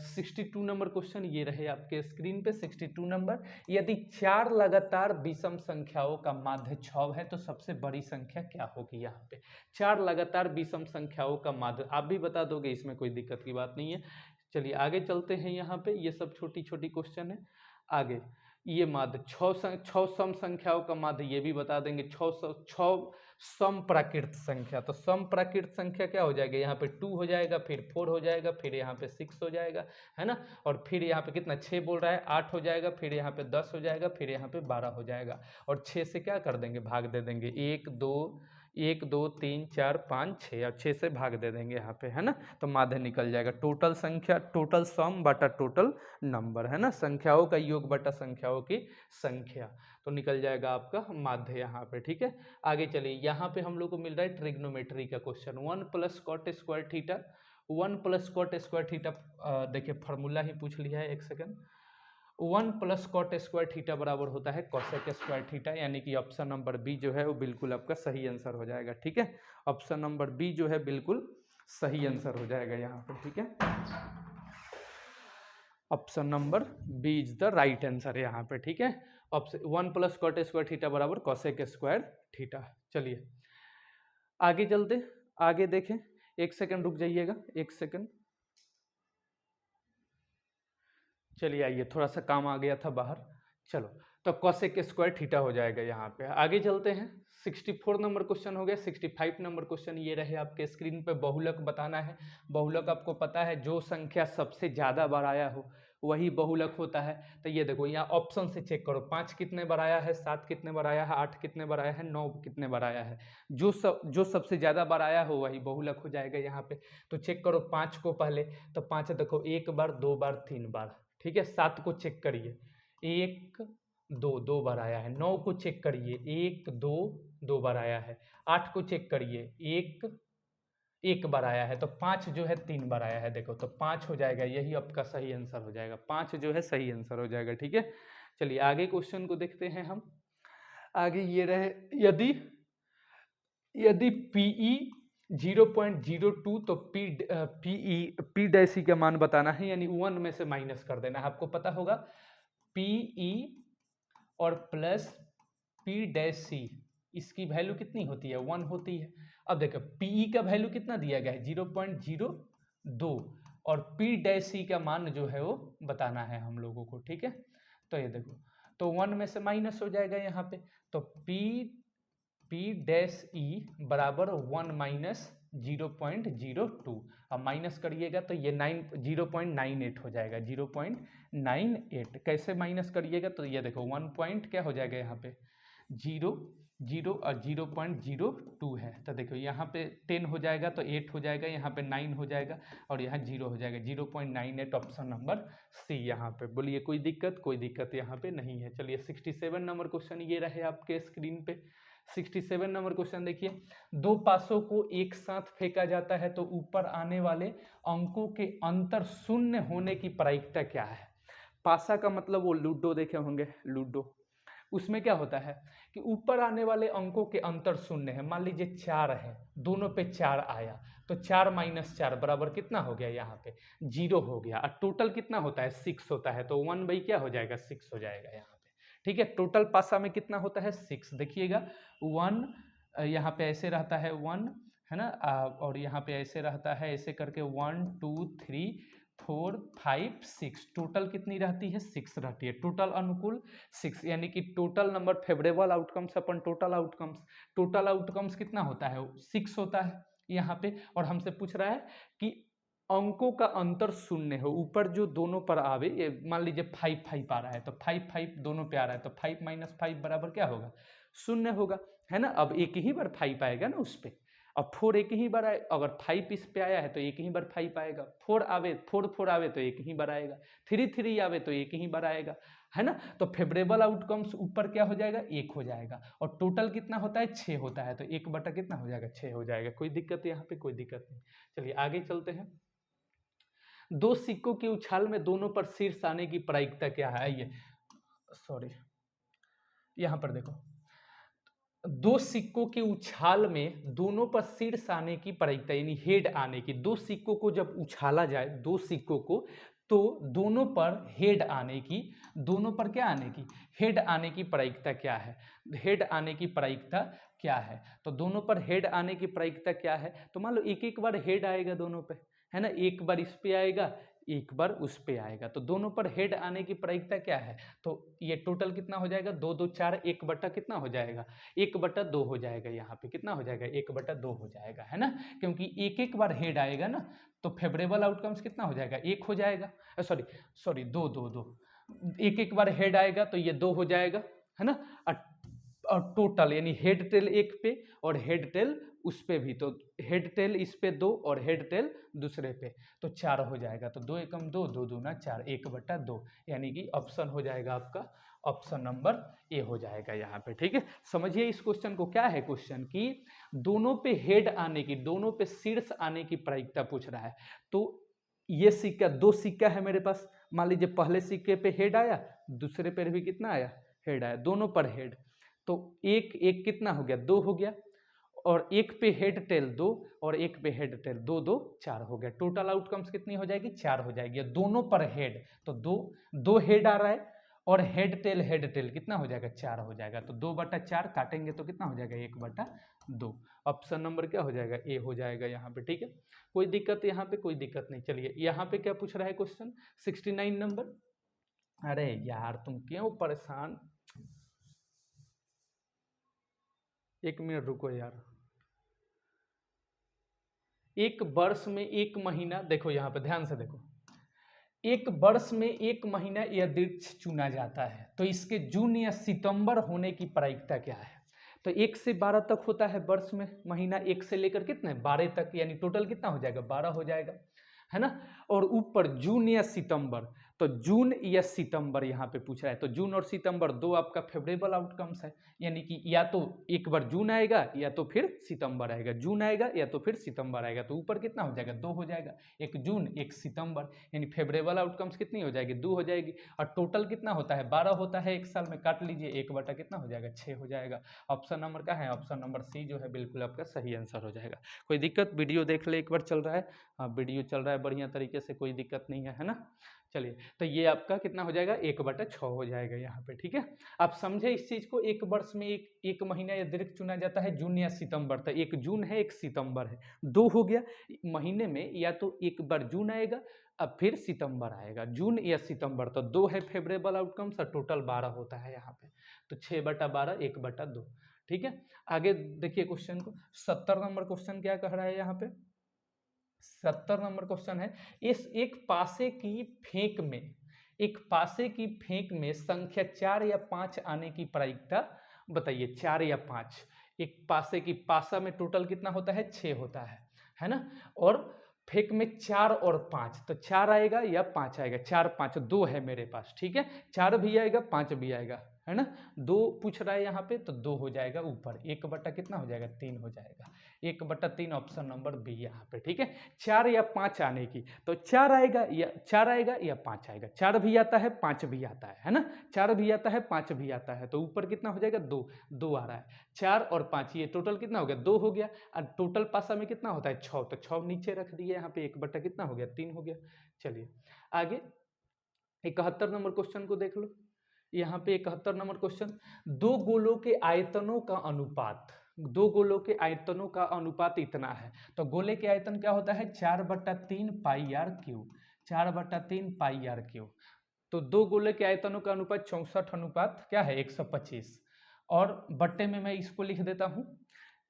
62 नंबर क्वेश्चन ये रहे आपके स्क्रीन पे। 62 नंबर, यदि 4 लगातार विषम संख्याओं का माध्य 6 है तो सबसे बड़ी संख्या क्या होगी। यहाँ पे 4 लगातार विषम संख्याओं का माध्य आप भी बता दोगे, इसमें कोई दिक्कत की बात नहीं है। चलिए आगे चलते हैं। यहाँ पे ये सब छोटी छोटी क्वेश्चन है। आगे ये माध्य 6 सम संख्याओं का माध्य ये भी बता देंगे। 6 सम प्राकृत संख्या, तो सम प्राकृत संख्या क्या हो जाएगा, यहाँ पे 2 हो जाएगा, फिर 4 हो जाएगा, फिर यहाँ पे 6 हो जाएगा, है ना। और फिर यहाँ पे कितना 6 बोल रहा है, 8 हो जाएगा, फिर यहाँ पे 10 हो जाएगा, फिर यहाँ पे 12 हो जाएगा। और 6 से क्या कर देंगे, भाग दे देंगे। 1 2 3 4 5 6, और 6 से भाग दे देंगे यहाँ पे, है ना। तो माध्य निकल जाएगा। टोटल संख्या, टोटल सम बटा टोटल नंबर, है ना, संख्याओं का योग बटा संख्याओं की संख्या, तो निकल जाएगा आपका माध्य यहाँ पे, ठीक है। आगे चलिए, यहाँ पे हम लोग को मिल रहा है ट्रिग्नोमेट्री का question. 1 + cot square theta, 1 + cot square theta, देखिए फार्मूला ही पूछ लिया है, एक सेकंड। 1 + cot स्क्वायर थीटा बराबर होता है cosec स्क्वायर थीटा, यानी कि ऑप्शन नंबर बी जो है वो बिल्कुल आपका सही आंसर हो जाएगा, ठीक है। ऑप्शन नंबर बी जो है बिल्कुल सही आंसर हो जाएगा यहाँ पर, ठीक है। Option number B is the right answer यहाँ पे, ठीक है। ऑप्शन 1 + cot स्क्वायर थीटा बराबर cosec स्क्वायर थीटा। चलिए आगे चलते, आगे देखें। एक सेकंड रुक जाइएगा, एक सेकंड। चलिए आइए, थोड़ा सा काम आ गया था बाहर। चलो, तो cosec स्क्वायर थीटा हो जाएगा यहाँ पे। आगे चलते हैं। 64 नंबर क्वेश्चन हो गया। 65 नंबर क्वेश्चन ये रहे आपके स्क्रीन पे। बहुलक बताना है। बहुलक आपको पता है, जो संख्या सबसे ज़्यादा बार आया हो वही बहुलक होता है। तो ये देखो, यहाँ ऑप्शन से चेक करो, 5 कितने बार आया है, 7 कितने बार आया है, 8 कितने बार आया है, 9 कितने बार आया है। जो सबसे ज़्यादा बार आया हो वही बहुलक हो जाएगा यहाँ पे। तो चेक करो 5 को पहले, तो 5 देखो 1 बार, 2 बार, 3 बार, ठीक है। 7 को चेक करिए, 1 2 बार आया है। 9 को चेक करिए, 1 2 बार आया है। 8 को चेक करिए, 1 बार आया है। तो 5 जो है 3 बार आया है, देखो तो 5 हो जाएगा, यही आपका सही आंसर हो जाएगा। 5 जो है सही आंसर हो जाएगा, ठीक है। चलिए आगे क्वेश्चन को देखते हैं हम। आगे ये रहे, यदि PE 0.02, तो पी डैश का मान बताना है, यानी 1 में से माइनस कर देना है। आपको पता होगा PE और प्लस P', इसकी वैल्यू कितनी होती है, 1 होती है। अब देखो PE का वैल्यू कितना दिया गया है, 0.02, और P' का मान जो है वो बताना है हम लोगों को, ठीक है। तो ये देखो, तो 1 में से माइनस हो जाएगा यहाँ पे, तो P' बराबर 1 - 0.02। अब माइनस करिएगा तो ये 0.98 हो जाएगा। 0.98 कैसे माइनस करिएगा, तो ये देखो 1 पॉइंट क्या हो जाएगा यहाँ पे 0 0 और 0.02 है, तो देखो यहाँ पे 10 हो जाएगा, तो 8 हो जाएगा, यहाँ पे 9 हो जाएगा, और यहाँ 0 हो जाएगा। 0.98 ऑप्शन नंबर सी यहाँ पे। बोलिए कोई दिक्कत यहाँ पे नहीं है। चलिए 67 नंबर क्वेश्चन ये रहे आपके स्क्रीन पे। 67 नंबर क्वेश्चन देखिए, 2 पासों को एक साथ फेंका जाता है तो ऊपर आने वाले अंकों के अंतर शून्य होने की प्रायिकता क्या है। पासा का मतलब वो लूडो देखे होंगे, लूडो, उसमें क्या होता है कि ऊपर आने वाले अंकों के अंतर शून्य है। मान लीजिए 4 है, दोनों पे 4 आया, तो 4 - 4 बराबर कितना हो गया, यहाँ पे 0 हो गया। और टोटल कितना होता है, 6 होता है, तो 1 क्या हो जाएगा, 6 हो जाएगा यहाँ पे, ठीक है। टोटल पासा में कितना होता है, 6। देखिएगा 1 यहाँ पे ऐसे रहता है 1, है ना, और यहाँ पे ऐसे रहता है, ऐसे करके 1 2 3 4 5 6, टोटल कितनी रहती है 6 रहती है, टोटल अनुकूल 6, यानी कि टोटल नंबर फेवरेबल आउटकम्स अपन टोटल आउटकम्स कितना होता है 6 होता है यहाँ पे। और हमसे पूछ रहा है कि अंकों का अंतर शून्य हो, ऊपर जो दोनों पर आवे, ये मान लीजिए 5 5 आ रहा है तो 5 5 दोनों पे आ रहा है तो 5 - 5 बराबर क्या होगा शून्य होगा, है ना। अब एक ही बार 5 आएगा ना उस पर, अब 4 एक ही बार आए, अगर 5 इस पे आया है तो एक ही बार 5 आएगा, 4 आवे 4 आवे तो एक ही बार आएगा, 3 आवे तो एक ही बार आएगा, है ना। तो फेवरेबल आउटकम्स ऊपर क्या हो जाएगा 1 हो जाएगा, और टोटल कितना होता है 6 होता है, तो 1 बटा कितना हो जाएगा 6 हो जाएगा। कोई दिक्कत यहाँ पे, कोई दिक्कत नहीं। चलिए आगे चलते हैं। दो सिक्कों के उछाल में दोनों पर शीर्ष आने की प्रायिकता क्या है, ये सॉरी यहाँ पर देखो, दो सिक्कों के उछाल में दोनों पर शीर्ष आने की प्रायिकता, यानी हेड आने की, दो सिक्कों को जब उछाला जाए दो सिक्कों को, तो दोनों पर हेड आने की, दोनों पर क्या आने की हेड आने की प्रायिकता क्या है, हेड आने की प्रायिकता क्या है। तो दोनों पर हेड आने की प्रायिकता क्या है, तो मान लो एक एक बार हेड आएगा दोनों पे, है ना, एक बार इस पे आएगा एक बार उस पे आएगा, तो दोनों पर हेड आने की प्रायिकता क्या है, तो ये टोटल कितना हो जाएगा 2 2 4, 1 बटा कितना हो जाएगा 1 बटा 2 हो जाएगा, यहाँ पे कितना हो जाएगा 1 बटा 2 हो जाएगा, है ना। क्योंकि एक एक बार हेड आएगा ना, तो फेवरेबल आउटकम्स कितना हो जाएगा 1 हो जाएगा, सॉरी 2 2 2, एक एक बार हेड आएगा तो ये 2 हो जाएगा, है ना। और टोटल यानी हेड टेल एक पे और हेड टेल उस पे भी, तो हेड टेल इस पे 2 और हेड टेल दूसरे पे, तो 4 हो जाएगा। तो 2 एकम 2, 2 दूना 4, 1 बटा 2, यानी कि ऑप्शन हो जाएगा आपका ऑप्शन नंबर ए हो जाएगा यहाँ पे, ठीक है। समझिए इस क्वेश्चन को, क्या है क्वेश्चन कि दोनों पे हेड आने की, दोनों पे शीर्ष आने की प्रायिकता पूछ रहा है। तो ये सिक्का, दो सिक्का है मेरे पास, मान लीजिए पहले सिक्के पे हेड आया, दूसरे पे भी कितना आया हेड आया, दोनों पर हेड, तो एक एक कितना हो गया 2 हो गया, और एक पे हेड टेल 2 और एक पे हेड टेल 2 2 4 हो गया। टोटल आउटकम्स कितनी हो जाएगी 4 हो जाएगी, दोनों पर हेड, तो 2 हेड आ रहा है और हेड टेल कितना हो जाएगा 4 हो जाएगा, तो 2 बटा 4 काटेंगे तो कितना हो जाएगा 1 बटा 2। ऑप्शन नंबर क्या हो जाएगा ए हो जाएगा यहाँ पे, ठीक है। कोई दिक्कत यहाँ पे, कोई दिक्कत नहीं। चलिए यहाँ पे क्या पूछ रहा है क्वेश्चन 69 नंबर। अरे यार तुम क्यों परेशान, एक मिनट रुको यार। एक वर्ष में एक महीना, देखो यहाँ पे ध्यान से देखो, एक वर्ष में एक महीना यह वृक्ष चुना जाता है, तो इसके जून या सितंबर होने की प्रायिकता क्या है। तो 1 से 12 तक होता है वर्ष में महीना, 1 से लेकर कितने 12 तक, यानी टोटल कितना हो जाएगा 12 हो जाएगा, है ना। और ऊपर जून या सितंबर, तो जून या सितंबर यहाँ पे पूछ रहा है, तो जून और सितंबर दो आपका फेवरेबल आउटकम्स है, यानी कि या तो एक बार जून आएगा या तो फिर सितंबर आएगा, जून आएगा या तो फिर सितंबर आएगा, तो ऊपर कितना हो जाएगा 2 हो जाएगा, एक जून एक सितंबर, यानी फेवरेबल आउटकम्स कितनी हो जाएगी 2 हो जाएगी। और टोटल कितना होता है 12 होता है एक साल में, काट लीजिए 1 बटा कितना हो जाएगा 6 हो जाएगा। ऑप्शन नंबर क्या है, ऑप्शन नंबर सी जो है बिल्कुल आपका सही आंसर हो जाएगा। कोई दिक्कत, वीडियो देख ले एक बार, चल रहा है, हाँ वीडियो चल रहा है बढ़िया तरीके से, कोई दिक्कत नहीं है ना। चलिए तो ये आपका कितना हो जाएगा 1 बटा 6 हो जाएगा यहाँ पे, ठीक है। आप समझे इस चीज को, एक वर्ष में एक महीना या दीर्घ चुना जाता है जून या सितंबर, तो एक जून है एक सितंबर है, 2 हो गया। महीने में या तो एक बार जून आएगा अब फिर सितंबर आएगा, जून या सितंबर, तो 2 है फेवरेबल आउटकम्स और टोटल 12 होता है यहाँ पे, तो 6 बटा 12 1 बटा 2, ठीक है। आगे देखिए क्वेश्चन को, 70 नंबर क्वेश्चन क्या कह रहा है यहाँ पे, 70 नंबर क्वेश्चन है, इस एक पासे की फेंक में, एक पासे की फेंक में संख्या 4 या 5 आने की प्रायिकता बताइए। 4 या 5, एक पासे की, पासा में टोटल कितना होता है 6 होता है ना, और फेंक में 4 और 5, तो 4 आएगा या 5 आएगा, 4 5 2 है मेरे पास, ठीक है, 4 भी आएगा 5 भी आएगा, है ना। 2 पूछ रहा है यहाँ पे, तो 2 हो जाएगा ऊपर, 1 बटा कितना हो जाएगा 3 हो जाएगा, 1 बटा 3 ऑप्शन नंबर बी यहाँ पे, ठीक है। 4 या 5 आने की, तो 4 आएगा या 5 आएगा, 4 भी आता है 5 भी आता है ना, 4 भी आता है 5 भी आता है, तो ऊपर कितना हो जाएगा 2 2 आ रहा है, 4 और 5 ये टोटल कितना हो गया 2 हो गया, और टोटल पासा में कितना होता है 6, तो 6 नीचे रख दिए यहाँ पे, 1 बटा कितना हो गया 3 हो गया। चलिए आगे 71 नंबर क्वेश्चन को देख लो, यहाँ पे 71 नंबर क्वेश्चन, दो गोलों के आयतनों का अनुपात, दो गोलों के आयतनों का अनुपात इतना है, तो गोले के आयतन क्या होता है 4/3 pi r cube, 4/3 pi R cube. तो दो गोले के आयतनों का अनुपात 64 अनुपात क्या है 125। और बट्टे में मैं इसको लिख देता हूँ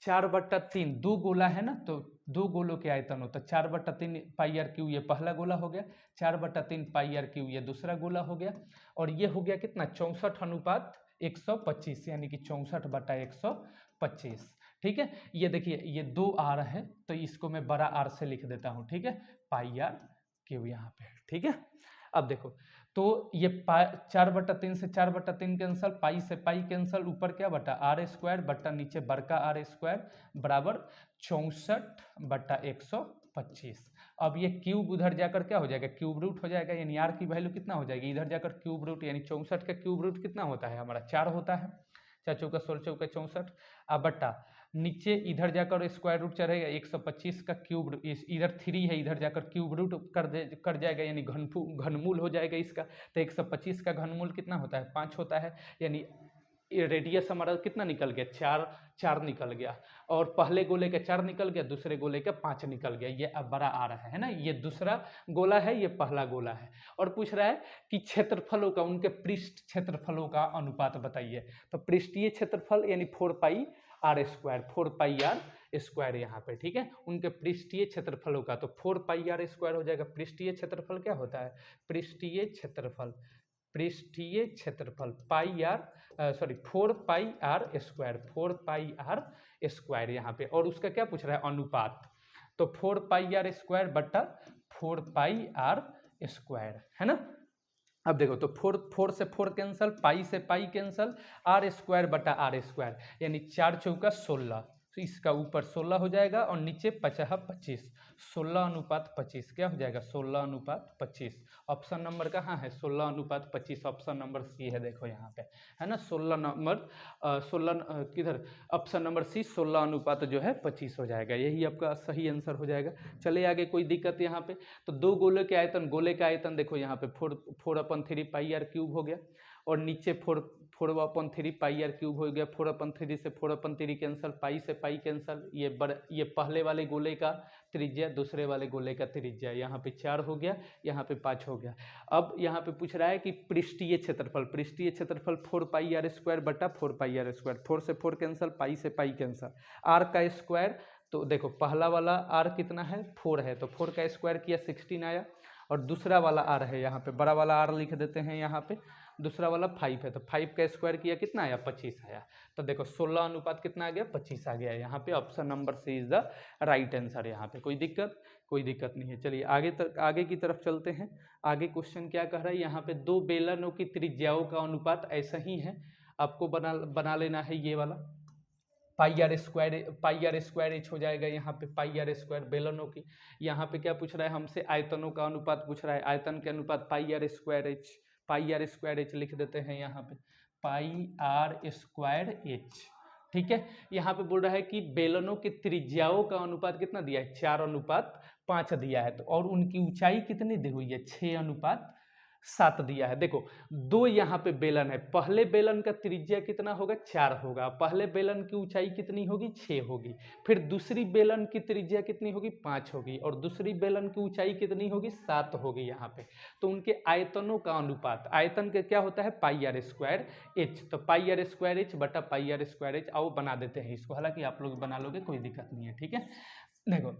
4/3, दो गोला है ना, तो दो गोलों के आयतन हो तो 4/3 पाई आर क्यूब ये पहला गोला हो गया, 4/3 पाई आर क्यूब ये दूसरा गोला हो गया, और ये हो गया कितना 64 अनुपात 125, यानी कि 64/125। ठीक है, ये देखिए ये 2 आर है तो इसको मैं बड़ा आर से लिख देता हूँ। ठीक है, पाई आर क्यूब यहाँ पे। ठीक है, अब देखो तो ये 4/3 से 4/3 कैंसल, पाई से पाई कैंसल, ऊपर क्या बटा आर स्क्वायर बटा नीचे बड़का आर स्क्वायर बराबर 64/125। अब ये क्यूब उधर जाकर क्या हो जाएगा क्यूब रूट हो जाएगा, यानी आर की वैल्यू कितना हो जाएगी इधर जाकर क्यूब रूट, यानी 64 का क्यूब रूट कितना होता है हमारा 4 होता है, 4 चौका 16 चौका 64, अब बटा नीचे इधर जाकर स्क्वायर रूट चढ़ेगा 125 का क्यूब, इधर 3 है इधर जाकर क्यूब रूट कर जाएगा, यानी घनमूल हो जाएगा इसका। तो 125 का घनमूल कितना होता है 5 होता है, यानी रेडियस हमारा कितना निकल गया 4 निकल गया, और पहले गोले का 4 निकल गया, दूसरे गोले का 5 निकल गया। ये अब बड़ा आ रहा है ना, ये दूसरा गोला है ये पहला गोला है, और पूछ रहा है कि क्षेत्रफलों का, उनके पृष्ठ क्षेत्रफलों का अनुपात बताइए। तो पृष्ठीय क्षेत्रफल यानी 4 pi R square, 4 pi R square यहाँ पे। ठीक है, उनके पृष्ठीय क्षेत्रफलों का, तो 4 पाई आर स्क्वायर हो जाएगा। पृष्ठीय क्षेत्रफल क्या होता है पृष्ठीय क्षेत्रफल, पृष्ठीय क्षेत्रफल pi R 4 pi R square, 4 pi R square यहाँ पे, और उसका क्या पूछ रहा है अनुपात, तो 4 पाई आर स्क्वायर बटा 4 पाई आर स्क्वायर है ना। अब देखो तो 4 से 4 कैंसल, पाई से पाई कैंसल, आर स्क्वायर बटा आर स्क्वायर, यानी 4 चौका 16, तो इसका ऊपर 16 हो जाएगा और नीचे 25, 16/25 क्या हो जाएगा 16/25। ऑप्शन नंबर कहाँ है 16/25, ऑप्शन नंबर सी है, देखो यहाँ पे है ना 16 नंबर 16 किधर ऑप्शन नंबर सी 16 जो है 25 हो जाएगा, यही आपका सही आंसर हो जाएगा। चले आगे, कोई दिक्कत यहाँ पे। तो दो गोले के आयतन, गोले का आयतन देखो यहाँ पे 4/3 पाई आर क्यूब हो गया, और नीचे 4/3 पाई आर क्यूब हो गया, 4/3 से 4/3 कैंसल, पाई से पाई कैंसल, ये पहले वाले गोले का त्रिज्या, दूसरे वाले गोले का त्रिज्या, यहाँ पे 4 हो गया, यहाँ पे 5 हो गया। अब यहाँ पे पूछ रहा है कि पृष्ठीय क्षेत्रफल, पृष्ठीय क्षेत्रफल 4 पाई आर स्क्वायर बटा 4 पाई आर स्क्वायर, 4 से 4 कैंसल, पाई से पाई कैंसल, आर का स्क्वायर, तो देखो पहला वाला आर कितना है 4 है, तो 4 का स्क्वायर किया 16 आया, और दूसरा वाला आर है यहाँ पे, बड़ा वाला आर लिख देते हैं यहाँ पे, दूसरा वाला 5 है, तो 5 का स्क्वायर किया कितना आया 25 आया। तो देखो 16 अनुपात कितना आ गया 25 आ गया, यहाँ पे option number C is the right answer. यहाँ पे कोई दिक्कत नहीं है। चलिए आगे की तरफ चलते हैं। आगे क्वेश्चन क्या कह रहा है, यहाँ पे दो बेलनों की त्रिज्याओं का अनुपात ऐसा ही है, आपको बना लेना है ये वाला, पाई आर स्क्वायर एच हो जाएगा यहाँ पे, पाई आर स्क्वायर बेलनों की। यहाँ पे क्या पूछ रहा है हमसे आयतनों का अनुपात पूछ रहा है, आयतन के अनुपात पाई आर स्क्वायर एच लिख देते हैं यहाँ पे, पाई आर स्क्वायर एच। ठीक है, यहाँ पे बोल रहा है कि बेलनों की त्रिज्याओं का अनुपात कितना दिया है 4/5 दिया है, तो और उनकी ऊंचाई कितनी दी हुई है 6/7 दिया है। देखो दो यहाँ पे बेलन है, पहले बेलन का त्रिज्या कितना होगा 4 होगा, पहले बेलन की ऊंचाई कितनी होगी 6 होगी, फिर दूसरी बेलन की त्रिज्या कितनी होगी 5 होगी, और दूसरी बेलन की ऊंचाई कितनी होगी 7 होगी यहाँ पे। तो उनके आयतनों का अनुपात, आयतन का क्या होता है पाई आर स्क्वायर एच, तो पाई आर स्क्वायर एच बटा पाई आर स्क्वायर एच। आओ बना देते हैं इसको, हालांकि आप लोग बना लोगे कोई दिक्कत नहीं है। ठीक है, देखो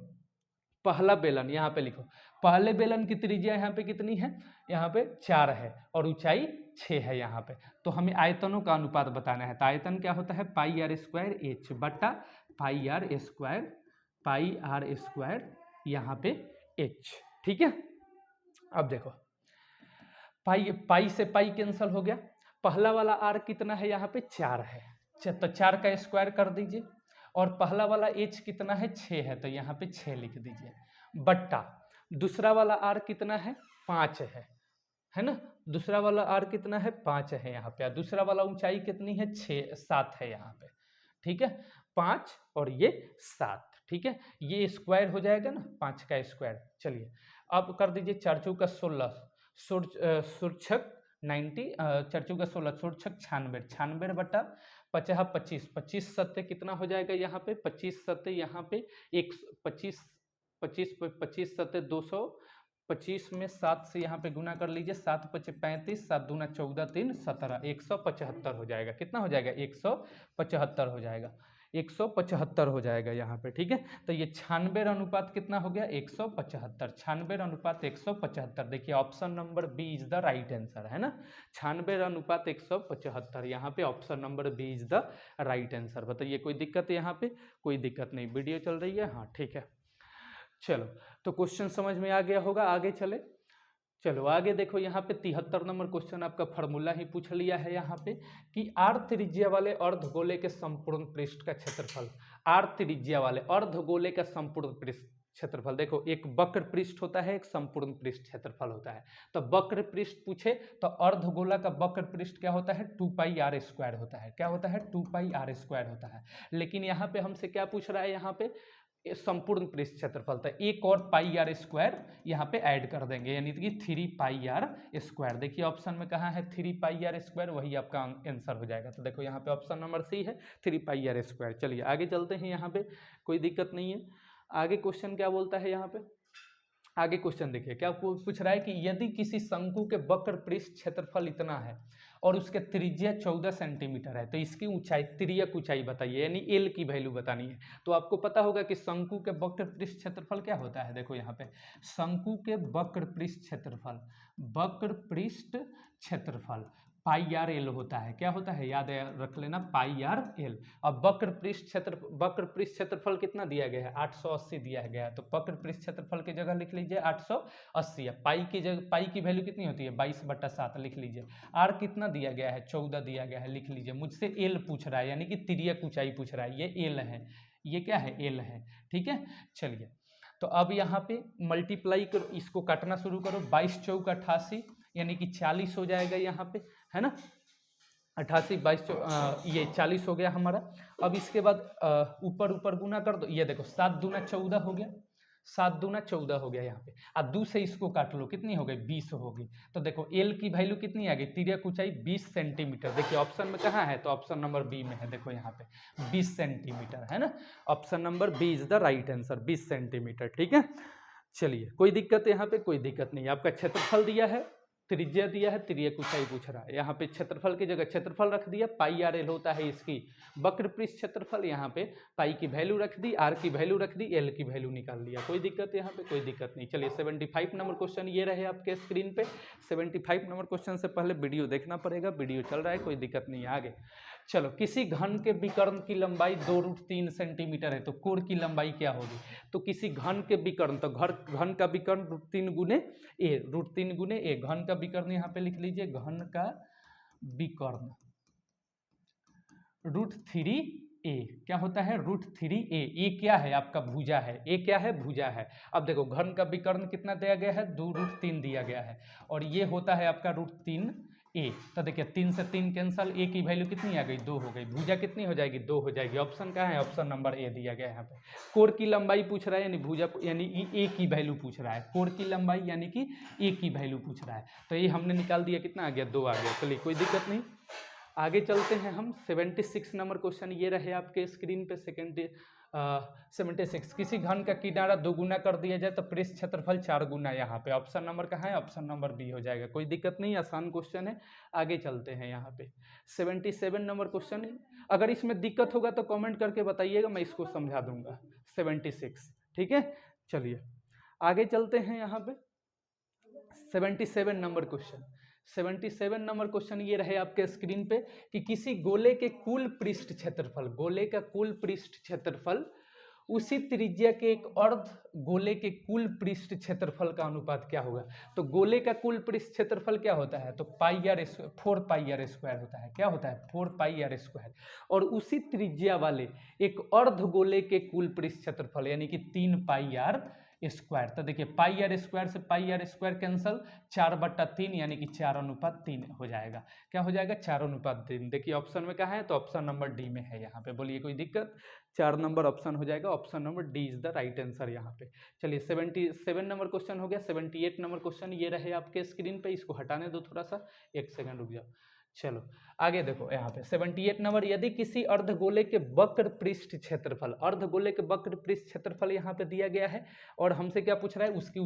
पहला बेलन यहाँ पे लिखो, पहले बेलन की त्रिज्या यहाँ पे कितनी है, यहाँ पे 4 है, और ऊंचाई 6 है यहाँ पे। तो हमें आयतनों का अनुपात बताना है, तो आयतन क्या होता है पाई आर स्क्वायर एच बटा पाई आर स्क्वायर यहाँ पे एच। ठीक है, अब देखो पाई से पाई कैंसल हो गया, पहला वाला आर कितना है यहाँ पे 4 है, तो 4 का स्क्वायर कर दीजिए, और पहला वाला एच कितना है 6 है, तो यहाँ पे 6 लिख दीजिए, बट्टा दूसरा वाला आर कितना है 5 है ना, दूसरा वाला आर कितना है 5 है यहाँ पे, दूसरा वाला ऊंचाई कितनी है 7 है यहाँ पे। ठीक है, 5 और ये 7। ठीक है, ये स्क्वायर हो जाएगा ना 5 का स्क्वायर। चलिए अब कर दीजिए 4 चौका 16, सुरक्षक 90, 4 चौका 16 सुरक्षक 96 बटा 25, 25 सत्ते कितना हो जाएगा यहाँ पे 25 सत्ते यहाँ पे 25 सत्ते 200, 25 में 7 से यहाँ पे गुना कर लीजिए, 7 × 5 = 35, 7 दूना 14, 3 17, 175 हो जाएगा। कितना हो जाएगा? 175 हो जाएगा, 175 हो जाएगा यहाँ पे, ठीक है। तो ये 96 अनुपात कितना हो गया? 175, 96 अनुपात 175। देखिए option number B is the right answer, है ना। 96 अनुपात 175, यहाँ पे option number B is the right answer. बताइए कोई दिक्कत है यहाँ पे? कोई दिक्कत नहीं, वीडियो चल रही है, हाँ ठीक है। चलो, तो क्वेश्चन समझ में आ गया होगा, आगे चले। चलो आगे देखो, यहाँ पे 73 नंबर क्वेश्चन आपका फार्मूला ही पूछ लिया है यहाँ पे कि r त्रिज्या वाले अर्धगोले के संपूर्ण पृष्ठ का क्षेत्रफल। r त्रिज्या वाले अर्धगोले का संपूर्ण पृष्ठ क्षेत्रफल, देखो एक वक्र पृष्ठ होता है, एक संपूर्ण पृष्ठ क्षेत्रफल होता है। तो वक्र पृष्ठ पूछे तो अर्धगोला का वक्र पृष्ठ क्या होता है? 2πr² होता है। क्या होता है? 2πr² होता है। लेकिन यहाँ पे हमसे क्या पूछ रहा है? यहाँ पे संपूर्ण पृष्ठ क्षेत्रफल था, एक और πr² यहाँ पे ऐड कर देंगे, यानी कि 3πr²। देखिए ऑप्शन में कहाँ है? 3πr², वही आपका आंसर हो जाएगा। तो देखो यहाँ पे ऑप्शन नंबर सी है, 3πr²। चलिए आगे चलते हैं, यहाँ पे कोई दिक्कत नहीं है। आगे क्वेश्चन क्या बोलता है यहाँ पे? आगे क्वेश्चन देखिए क्या पूछ रहा है कि यदि किसी शंकु के वक्र पृष्ठ क्षेत्रफल इतना है और उसके त्रिज्या 14 सेंटीमीटर है, तो इसकी ऊंचाई, तिर्यक ऊंचाई बताइए, यानी एल की वैल्यू बतानी है। तो आपको पता होगा कि शंकु के वक्र पृष्ठ क्षेत्रफल क्या होता है। देखो यहाँ पे शंकु के वक्र पृष्ठ क्षेत्रफल, वक्र पृष्ठ क्षेत्रफल πr/l होता है। क्या होता है? याद रख लेना, πr/l। अब वक्र पृष्ठ क्षेत्रफल कितना दिया गया है? 880 दिया गया है। तो वक्र पृष्ठ क्षेत्रफल की जगह लिख लीजिए 880। पाई की जगह, पाई की वैल्यू कितनी होती है? 22/7 लिख लीजिए। आर कितना दिया गया है? 14 दिया गया है, लिख लीजिए। मुझसे एल पूछ रहा है, यानी कि तिर्यक ऊंचाई पूछ रहा है। ये एल है, ये क्या है? एल है, ठीक है। चलिए तो अब यहाँ पे मल्टीप्लाई करो, इसको काटना शुरू करो। 22 × 4 = 88, यानी कि 40 हो जाएगा यहाँ पे, है ना। 88 22 ये 40 हो गया हमारा। अब इसके बाद ऊपर ऊपर गुना कर दो, ये देखो 7 दूना 14 हो गया, 7 दूना 14 हो गया यहाँ पे। अब 2 से इसको काट लो, कितनी हो गई? 20 हो गई। तो देखो एल की वैल्यू कितनी आ गई? तिर्यक ऊंचाई 20 सेंटीमीटर। देखिए ऑप्शन में कहाँ है? तो ऑप्शन नंबर बी में है। देखो यहाँ पे 20 सेंटीमीटर, है ना। Option number B is the right answer, 20 centimetre, ठीक है। चलिए कोई दिक्कत है यहाँ पे? कोई दिक्कत नहीं। आपका क्षेत्रफल दिया है, त्रिज्या दिया है, तिर्यक ऊंचाई पूछ रहा है। यहाँ पे क्षेत्रफल की जगह क्षेत्रफल रख दिया, πr/l होता है इसकी वक्र पृष्ठ क्षेत्रफल। यहाँ पे पाई की वैल्यू रख दी, आर की वैल्यू रख दी, एल की वैल्यू निकाल दिया। कोई दिक्कत है यहाँ पे? कोई दिक्कत नहीं। चलिए 75 नंबर क्वेश्चन ये रहे आपके स्क्रीन पे। 75 नंबर क्वेश्चन से पहले वीडियो देखना पड़ेगा, वीडियो चल रहा है, कोई दिक्कत नहीं है। आगे चलो, किसी घन के विकर्ण की लंबाई 2√3 सेंटीमीटर है, तो कोण की लंबाई क्या होगी? तो किसी घन के विकर्ण, तो घन का विकर्ण √3 गुने ए, √3 गुने ए। घन का विकर्ण यहाँ पे लिख लीजिए, घन का विकर्ण √3a क्या होता है? √3a। ए क्या है? आपका भुजा है। ए क्या है? भुजा है। अब देखो घन का विकर्ण कितना दिया गया है? 2√3 दिया गया है, और ये होता है आपका √3a। तो देखिए 3 से 3 कैंसल, ए की वैल्यू कितनी आ गई? 2 हो गई। भुजा कितनी हो जाएगी? 2 हो जाएगी। ऑप्शन कहाँ है? ऑप्शन नंबर ए दिया गया है यहाँ पे। कोण की लंबाई पूछ रहा है, यानी भुजा, यानी ए की वैल्यू पूछ रहा है। कोण की लंबाई यानी कि ए की वैल्यू पूछ रहा है, तो ये हमने निकाल दिया। कितना आ गया? 2 आ गया। चलिए कोई दिक्कत नहीं, आगे चलते हैं हम। 76 नंबर क्वेश्चन ये रहे आपके स्क्रीन पे। 76, किसी घन का किनारा 2 गुना कर दिया जाए तो पृष्ठ क्षेत्रफल 4 गुना। यहाँ पे ऑप्शन नंबर कहाँ है? ऑप्शन नंबर बी हो जाएगा। कोई दिक्कत नहीं, आसान क्वेश्चन है। आगे चलते हैं यहाँ पे 77 नंबर क्वेश्चन। अगर इसमें दिक्कत होगा तो कमेंट करके बताइएगा, मैं इसको समझा दूंगा। 76, ठीक है। चलिए आगे चलते हैं यहाँ पे 77 नंबर क्वेश्चन। 77 नंबर क्वेश्चन ये रहे आपके स्क्रीन पे कि किसी गोले के कुल पृष्ठ क्षेत्रफल, गोले का कुल पृष्ठ क्षेत्रफल उसी त्रिज्या के एक अर्ध गोले के कुल पृष्ठ क्षेत्रफल का अनुपात क्या होगा? तो गोले का कुल पृष्ठ क्षेत्रफल क्या होता है? तो 4πr² होता है। क्या होता है? 4πr²। और उसी त्रिज्या वाले एक अर्ध गोले के कुल पृष्ठ क्षेत्रफल यानी कि 3πr²। तो देखिए πr² से πr² कैंसल, 4/3 यानी कि 4:3 हो जाएगा। क्या हो जाएगा? 4:3। देखिए ऑप्शन में कहाँ है? तो ऑप्शन नंबर डी में है यहाँ पे। बोलिए कोई दिक्कत? 4 नंबर ऑप्शन हो जाएगा। Option number D is the right answer यहाँ पे। चलिए 77 नंबर क्वेश्चन हो गया। 78 नंबर क्वेश्चन ये रहे आपके स्क्रीन पे। इसको हटाने दो थोड़ा सा, 1 सेकंड रुक जाओ। चलो आगे देखो यहाँ पे 78 नंबर, यदि किसी अर्धगोले के वक्र पृष्ठ क्षेत्रफल, अर्धगोले के वक्र पृष्ठ क्षेत्रफल यहाँ पे दिया गया है और हमसे क्या पूछ रहा है, उसकी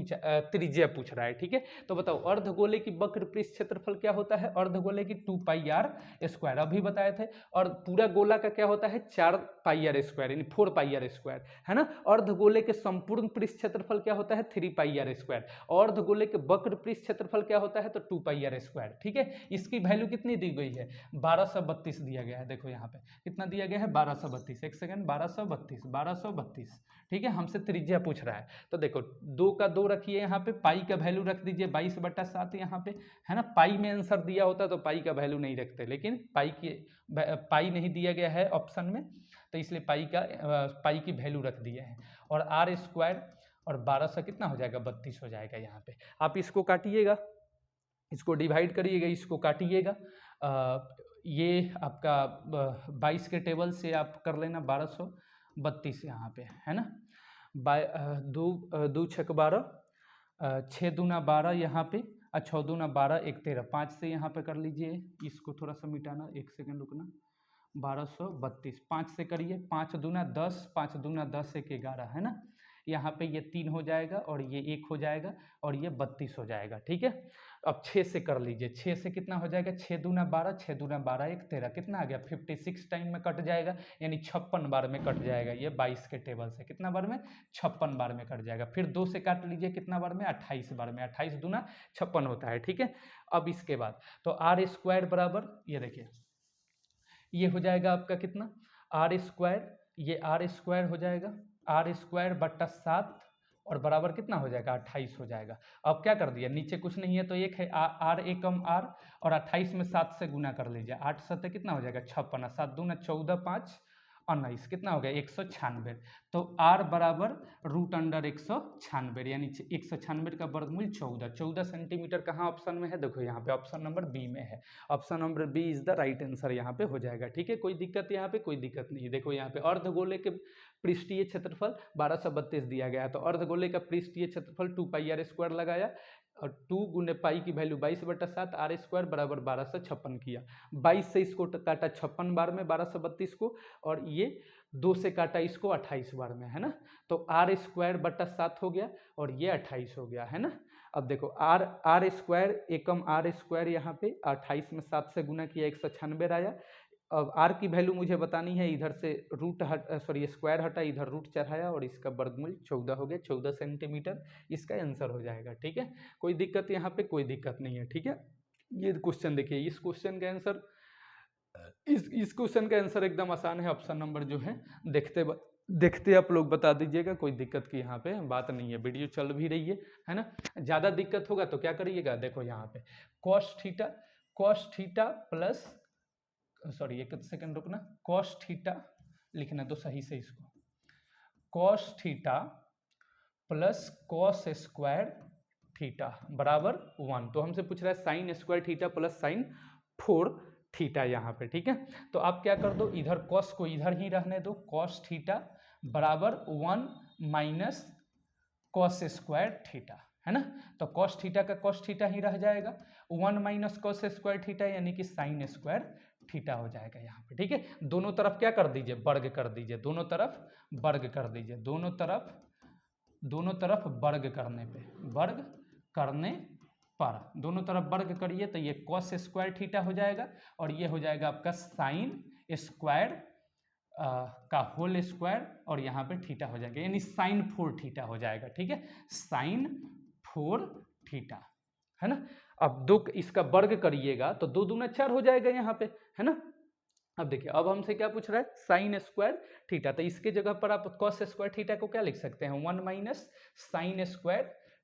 त्रिज्या पूछ रहा है। ठीक है, तो बताओ अर्धगोले की वक्र पृष्ठ क्षेत्रफल क्या होता है, अर्धगोले की 2πr², अभी बताए थे। और पूरा गोला का क्या होता है, 4πr², यानी 4πr², है ना। अर्धगोले के संपूर्ण पृष्ठ क्षेत्रफल क्या होता है, 3πr², और अर्धगोले के वक्र पृष्ठ क्षेत्रफल क्या होता है, तो 2πr²। ठीक है, इसकी वैल्यू कितनी दी गई है, 1232 दिया गया है। देखो यहाँ पे कितना दिया गया है, 1232, एक सेकंड, 1232। ठीक है, हमसे त्रिज्या पूछ रहा है, तो देखो 2 का 2 रखिए, यहाँ पे पाई का वैल्यू रख दीजिए 22/7 यहाँ पे, है ना। पाई में आंसर दिया होता तो पाई का वैल्यू नहीं रखते, लेकिन पाई नहीं दिया गया है ऑप्शन में, तो इसलिए पाई की वैल्यू रख दिए हैं। और r² और 12 से कितना हो जाएगा, 32 हो जाएगा। यहाँ पे आप इसको काटिएगा, इसको डिवाइड करिएगा, इसको काटिएगा, ये आपका 22 के टेबल से आप कर लेना 1232 यहाँ पे, है ना। 2 6 12, 6 दूना 12 यहाँ पे, 6 दूना 12, 1 13, 5 से यहाँ पे कर लीजिए, इसको थोड़ा सा मिटाना, एक सेकंड रुकना, 1232 5 से करिए, 5 दूना 10, 5 दूना 10, 1 11, है ना। यहाँ पे ये 3 हो जाएगा और ये 1 हो जाएगा और ये 32 हो जाएगा। ठीक है, अब 6 से कर लीजिए, 6 से कितना हो जाएगा, 6 दूना 12, 6 दूना 12, 1 13, कितना आ गया, 56 टाइम में कट जाएगा, यानी 56 बार में कट जाएगा। ये 22 के टेबल से कितना बार में, 56 बार में कट जाएगा। फिर 2 से काट लीजिए, कितना बार में, 28 बार में, 28 दूना 56 होता है। ठीक है, अब इसके बाद तो r² बराबर, ये देखिए ये हो जाएगा आपका कितना, r², ये r² हो जाएगा, r²/7 और बराबर कितना हो जाएगा, 28 हो जाएगा। अब क्या कर दिया, नीचे कुछ नहीं है तो एक है, r एकम r, और 28 में 7 से गुना कर लीजिए, 8 7 कितना हो जाएगा, 56, 7 दूना 14, 5 19, कितना हो गया, 196। तो r बराबर √196, यानी 196 का वर्गमूल 14 सेंटीमीटर कहाँ ऑप्शन में है, देखो यहाँ पे ऑप्शन नंबर बी में है, option number B is the right answer यहाँ पे हो जाएगा। ठीक है, कोई दिक्कत यहाँ पे, कोई दिक्कत नहीं। देखो यहाँ पे अर्धगोले के पृष्ठीय क्षेत्रफल 1232 दिया गया है, तो अर्धगोले का पृष्ठीय क्षेत्रफल 2πr² लगाया और 2 गुने पाई की वैल्यू 22/7, r² बराबर 1256 किया, 22 से इसको काटा 56 बार में 1232 को, और ये 2 से काटा इसको 28 बार में, है ना। तो r²/7 हो गया और ये 28 हो गया, है ना। अब देखो r² एकम r² यहाँ पे 28 में 7 से गुना किया, 196 आया। अब r की वैल्यू मुझे बतानी है, इधर से स्क्वायर हटा, इधर रूट चढ़ाया और इसका वर्गमूल 14 हो गया, 14 सेंटीमीटर इसका आंसर हो जाएगा। ठीक है, कोई दिक्कत यहाँ पे, कोई दिक्कत नहीं है। ठीक है, ये क्वेश्चन देखिए, इस क्वेश्चन का आंसर, इस क्वेश्चन का आंसर एकदम आसान है, ऑप्शन नंबर जो है देखते आप लोग बता दीजिएगा, कोई दिक्कत की यहाँ पे बात नहीं है, वीडियो चल भी रही है ना। ज़्यादा दिक्कत होगा तो क्या करिएगा, देखो यहाँ पे cos थीटा प्लस, सॉरी एक सेकंड रुकना, cos थीटा लिखना तो सही से, इसको cos theta plus cos² theta बराबर 1, तो हमसे पूछ रहा है sin² theta plus sin 4 theta यहाँ पे। ठीक है, तो आप क्या कर दो, इधर cos को इधर ही रहने दो, cos थीटा बराबर 1 माइनस cos² थीटा, है ना। तो cos थीटा का cos थीटा ही रह जाएगा, 1 माइनस cos² थीटा यानी कि sin² थीटा हो जाएगा यहाँ पे। ठीक है, दोनों तरफ क्या कर दीजिए, वर्ग कर दीजिए, दोनों तरफ वर्ग कर दीजिए, दोनों तरफ वर्ग करने पे, वर्ग करने पर दोनों तरफ वर्ग करिए तो ये cos² थीटा हो जाएगा और ये हो जाएगा आपका sin² का होल स्क्वायर और यहाँ पे थीटा हो जाएगा, यानी sin 4 थीटा हो जाएगा। ठीक है, sin 4 थीटा, है ना। अब दो इसका वर्ग करिएगा तो 2 दूना 4 हो जाएगा यहाँ पे, है ना। अब देखिए, अब हमसे क्या पूछ रहा है, sin² थीटा, तो इसके जगह पर आप cos² थीटा को क्या लिख सकते हैं, 1 माइनस sin²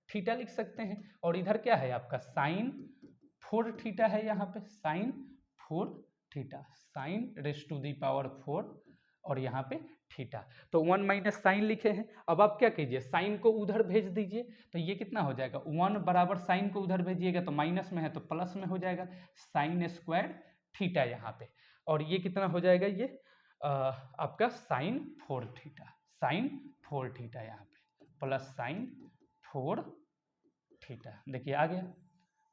थीटा लिख सकते हैं, और इधर क्या है आपका sin 4 थीटा है, यहाँ पे sin 4 थीटा, sin⁴ और यहाँ पे थीटा, तो 1 माइनस साइन लिखे हैं। अब आप क्या कीजिए, साइन को उधर भेज दीजिए, तो ये कितना हो जाएगा, 1 बराबर साइन को उधर भेजिएगा तो माइनस में है तो प्लस में हो जाएगा, sin² थीटा यहाँ पे, और ये कितना हो जाएगा, ये आपका sin 4 थीटा यहाँ पे प्लस sin 4 थीटा, देखिए आ गया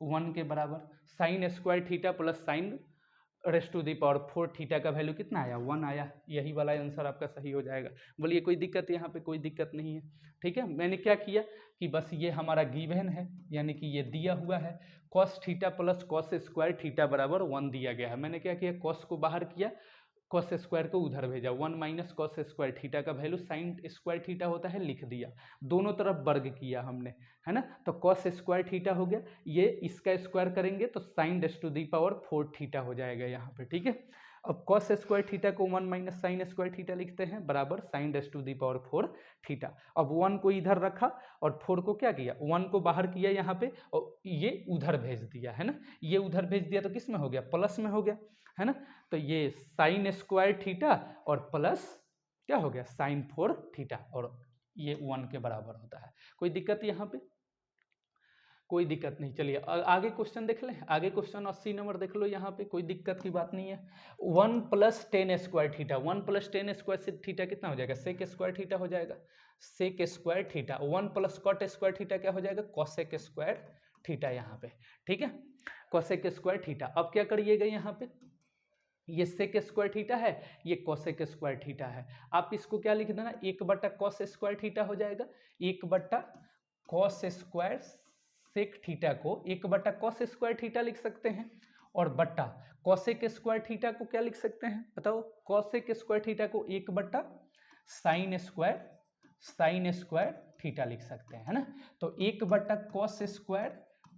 1 के बराबर, sin² theta plus sin raised to the power 4 theta का वैल्यू कितना आया 1 आया। यही वाला आंसर आपका सही हो जाएगा। बोलिए कोई दिक्कत, यहाँ पे कोई दिक्कत नहीं है। ठीक है, मैंने क्या किया कि बस ये हमारा गिवन है, यानी कि ये दिया हुआ है cos theta plus cos square theta बराबर 1 दिया गया है। मैंने क्या किया, कॉस को बाहर किया, कॉस स्क्वायर को उधर भेजा। 1 माइनस कॉस स्क्वायर थीटा का वैल्यू साइन स्क्वायर थीटा होता है, लिख दिया। दोनों तरफ वर्ग किया हमने, है ना। तो कॉस स्क्वायर थीटा हो गया, ये इसका स्क्वायर करेंगे तो sine raise to the power 4 theta हो जाएगा यहाँ पे। ठीक है, अब कॉस स्क्वायर थीटा को 1 माइनस साइन स्क्वायर थीटा लिखते हैं बराबर sine raise to the power 4 theta. अब 1 को इधर रखा और 4 को क्या किया, 1 को बाहर किया यहाँ पे और ये उधर भेज दिया, है ना। ये उधर भेज दिया तो किस में हो गया, प्लस में हो गया, है ना। तो ये साइन स्क्वायर थीटा और प्लस क्या हो गया साइन 4 थीटा, और ये 1 के बराबर होता है। कोई दिक्कत यहाँ पे, कोई दिक्कत नहीं। चलिए आगे क्वेश्चन देख लें। आगे क्वेश्चन 80 नंबर देख लो, यहाँ पे कोई दिक्कत की बात नहीं है। 1 plus 10 square theta, 1 plus 10 square से थीटा कितना हो जाएगा, सेक स्क्वायर थीटा हो जाएगा, sec square theta. 1 plus cot square theta क्या हो जाएगा, कॉसेक स्क्वायर थीटा यहाँ पे। ठीक है, कॉसेक स्क्वायर थीटा। अब क्या करिएगा यहाँ पे, ये सेक स्क्वायर थीटा है, ये कॉसेक स्क्वायर थीटा है। आप इसको क्या लिख देना, 1 बटा कॉस स्क्वायर थीटा हो जाएगा। 1 बटा कॉस स्क्वायर सेक थीटा को 1 बटा कॉस स्क्वायर थीटा लिख सकते हैं, और बटा कॉसेक स्क्वायर थीटा को क्या लिख सकते हैं बताओ, कॉसेक स्क्वायर थीटा को 1 बटा साइन स्क्वायर थीटा लिख सकते हैं, है ना। तो 1 बटा कॉस स्क्वायर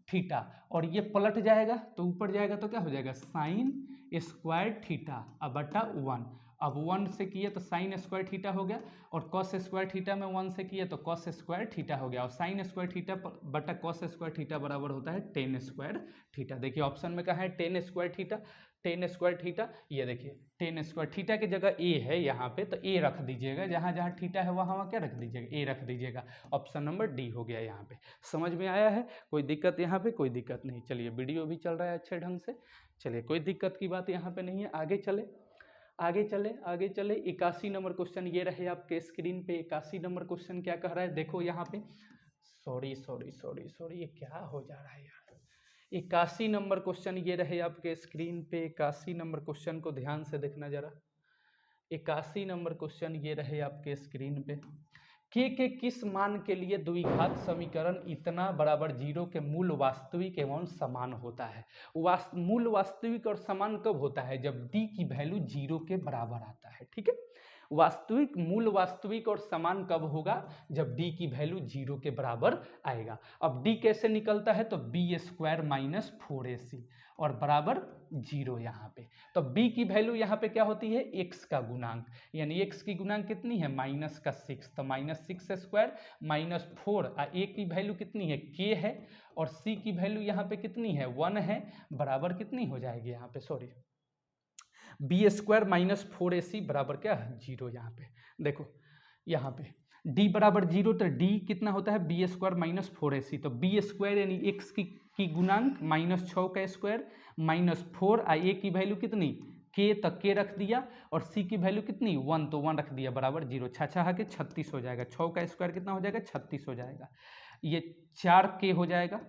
थीटा, और ये पलट जाएगा तो ऊपर जाएगा तो क्या हो जाएगा साइन स्क्वायर थीटा अब बटा 1। अब 1 से किए तो साइन स्क्वायर थीटा हो गया, और कॉस स्क्वायर थीटा में 1 से किए तो कॉस स्क्वायर थीटा हो गया, और साइन स्क्वायर थीटा बटा कॉस स्क्वायर थीटा बराबर होता है 10 स्क्वायर थीटा। देखिए ऑप्शन में कहा है 10 स्क्वायर थीटा, 10 स्क्वायर थीटा। ये देखिए 10 स्क्वायर थीटा की जगह ए है यहाँ पे, तो ए रख दीजिएगा, जहाँ जहाँ थीटा है वहाँ क्या रख दीजिएगा, ए रख दीजिएगा। ऑप्शन नंबर डी हो गया यहाँ पे। समझ में आया है, कोई दिक्कत यहाँ पे, कोई दिक्कत नहीं। चलिए वीडियो भी चल रहा है अच्छे ढंग से, चलिए कोई दिक्कत की बात यहाँ पे नहीं है। आगे चले आगे चले आगे चले 81 नंबर क्वेश्चन ये रहे आपके स्क्रीन पे। 81 नंबर क्वेश्चन क्या कह रहा है, देखो यहाँ पे, सॉरी ये क्या हो जा रहा है यार। 81 नंबर क्वेश्चन ये रहे आपके स्क्रीन पे। 81 नंबर क्वेश्चन को ध्यान से देखना जरा। 81 नंबर क्वेश्चन ये रहे आपके स्क्रीन पे। के किस मान के लिए द्विघात समीकरण इतना बराबर 0 के मूल वास्तविक एवं समान होता है। मूल वास्तविक और समान कब होता है, जब d की वैल्यू 0 के बराबर आता है। ठीक है, वास्तविक मूल वास्तविक और समान कब होगा, जब d की वैल्यू 0 के बराबर आएगा। अब d कैसे निकलता है, तो b स्क्वायर माइनस 4ac और बराबर 0 यहाँ पे। तो b की वैल्यू यहाँ पे क्या होती है, x का गुणांक, यानी x की गुणांक कितनी है माइनस का 6, तो माइनस 6 स्क्वायर माइनस 4। a की वैल्यू कितनी है, k है, और c की वैल्यू यहाँ पे कितनी है 1 है, बराबर कितनी हो जाएगी यहाँ पे, sorry B square minus 4ac बराबर क्या है 0। यहाँ पे देखो, यहाँ पे d बराबर 0, तो d कितना होता है बी स्क्वायर माइनस 4ac। तो बी स्क्वायर यानी x की गुणांक माइनस 6 का स्क्वायर माइनस 4, a की वैल्यू कितनी k, तक k रख दिया, और c की वैल्यू कितनी 1, तो 1 रख दिया बराबर 0। 6 के 36 हो जाएगा, 6 का स्क्वायर कितना हो जाएगा 36 हो जाएगा, ये 4k हो जाएगा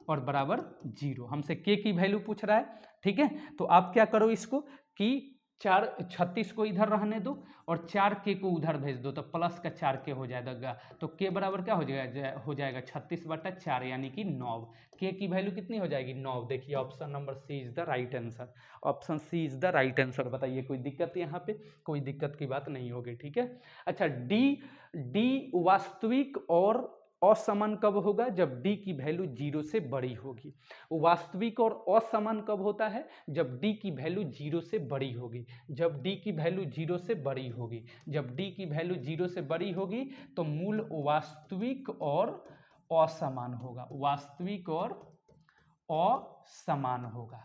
और बराबर 0। हमसे k की वैल्यू पूछ रहा है। ठीक है, तो आप क्या करो इसको कि 36 को इधर रहने दो और 4k को उधर भेज दो, तो प्लस का 4k हो जाएगा। तो k बराबर क्या हो जाएगा 36 बटा 4 यानी कि 9। k की वैल्यू कितनी हो जाएगी 9। देखिए option number C is the right answer, option C is the right answer. बताइए कोई दिक्कत यहाँ पे, कोई दिक्कत की बात नहीं होगी। ठीक है, अच्छा d वास्तविक और असमान कब होगा, जब d की वैल्यू 0 से बड़ी होगी। वास्तविक और असमान कब होता है, जब d की वैल्यू 0 से बड़ी होगी। जब d की वैल्यू 0 से बड़ी होगी, जब d की वैल्यू 0 से बड़ी होगी तो मूल वास्तविक और असमान होगा, वास्तविक और असमान होगा।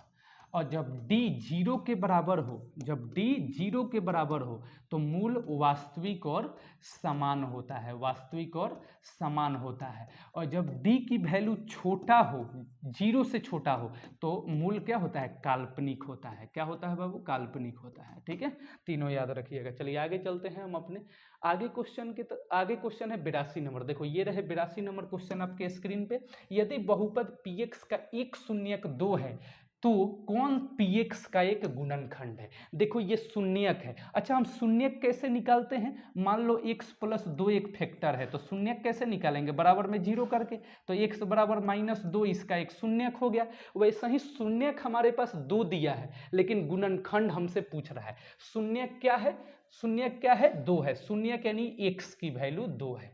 और जब d 0 के बराबर हो, जब d 0 के बराबर हो तो मूल वास्तविक और समान होता है, वास्तविक और समान होता है। और जब d की वैल्यू छोटा हो, 0 से छोटा हो, तो मूल क्या होता है काल्पनिक होता है। क्या होता है बाबू, काल्पनिक होता है। ठीक है, तीनों याद रखिएगा। चलिए आगे चलते हैं हम अपने आगे क्वेश्चन के। आगे क्वेश्चन है 82 नंबर। देखो ये रहे 82 नंबर क्वेश्चन आपके स्क्रीन पे। यदि बहुपद px का 1 शून्यक 2 है, तो कौन px का एक गुणनखंड है? देखो ये शून्यक है। अच्छा, हम शून्यक कैसे निकालते हैं? मान लो x प्लस 2 एक फैक्टर है, तो शून्यक कैसे निकालेंगे? बराबर में जीरो करके। तो x बराबर -2 इसका एक शून्यक हो गया। वैसे ही शून्यक हमारे पास 2 दिया है, लेकिन गुणनखंड हमसे पूछ रहा है। शून्यक क्या है? शून्यक क्या है? 2 है। शून्यक यानी x की वैल्यू 2 है।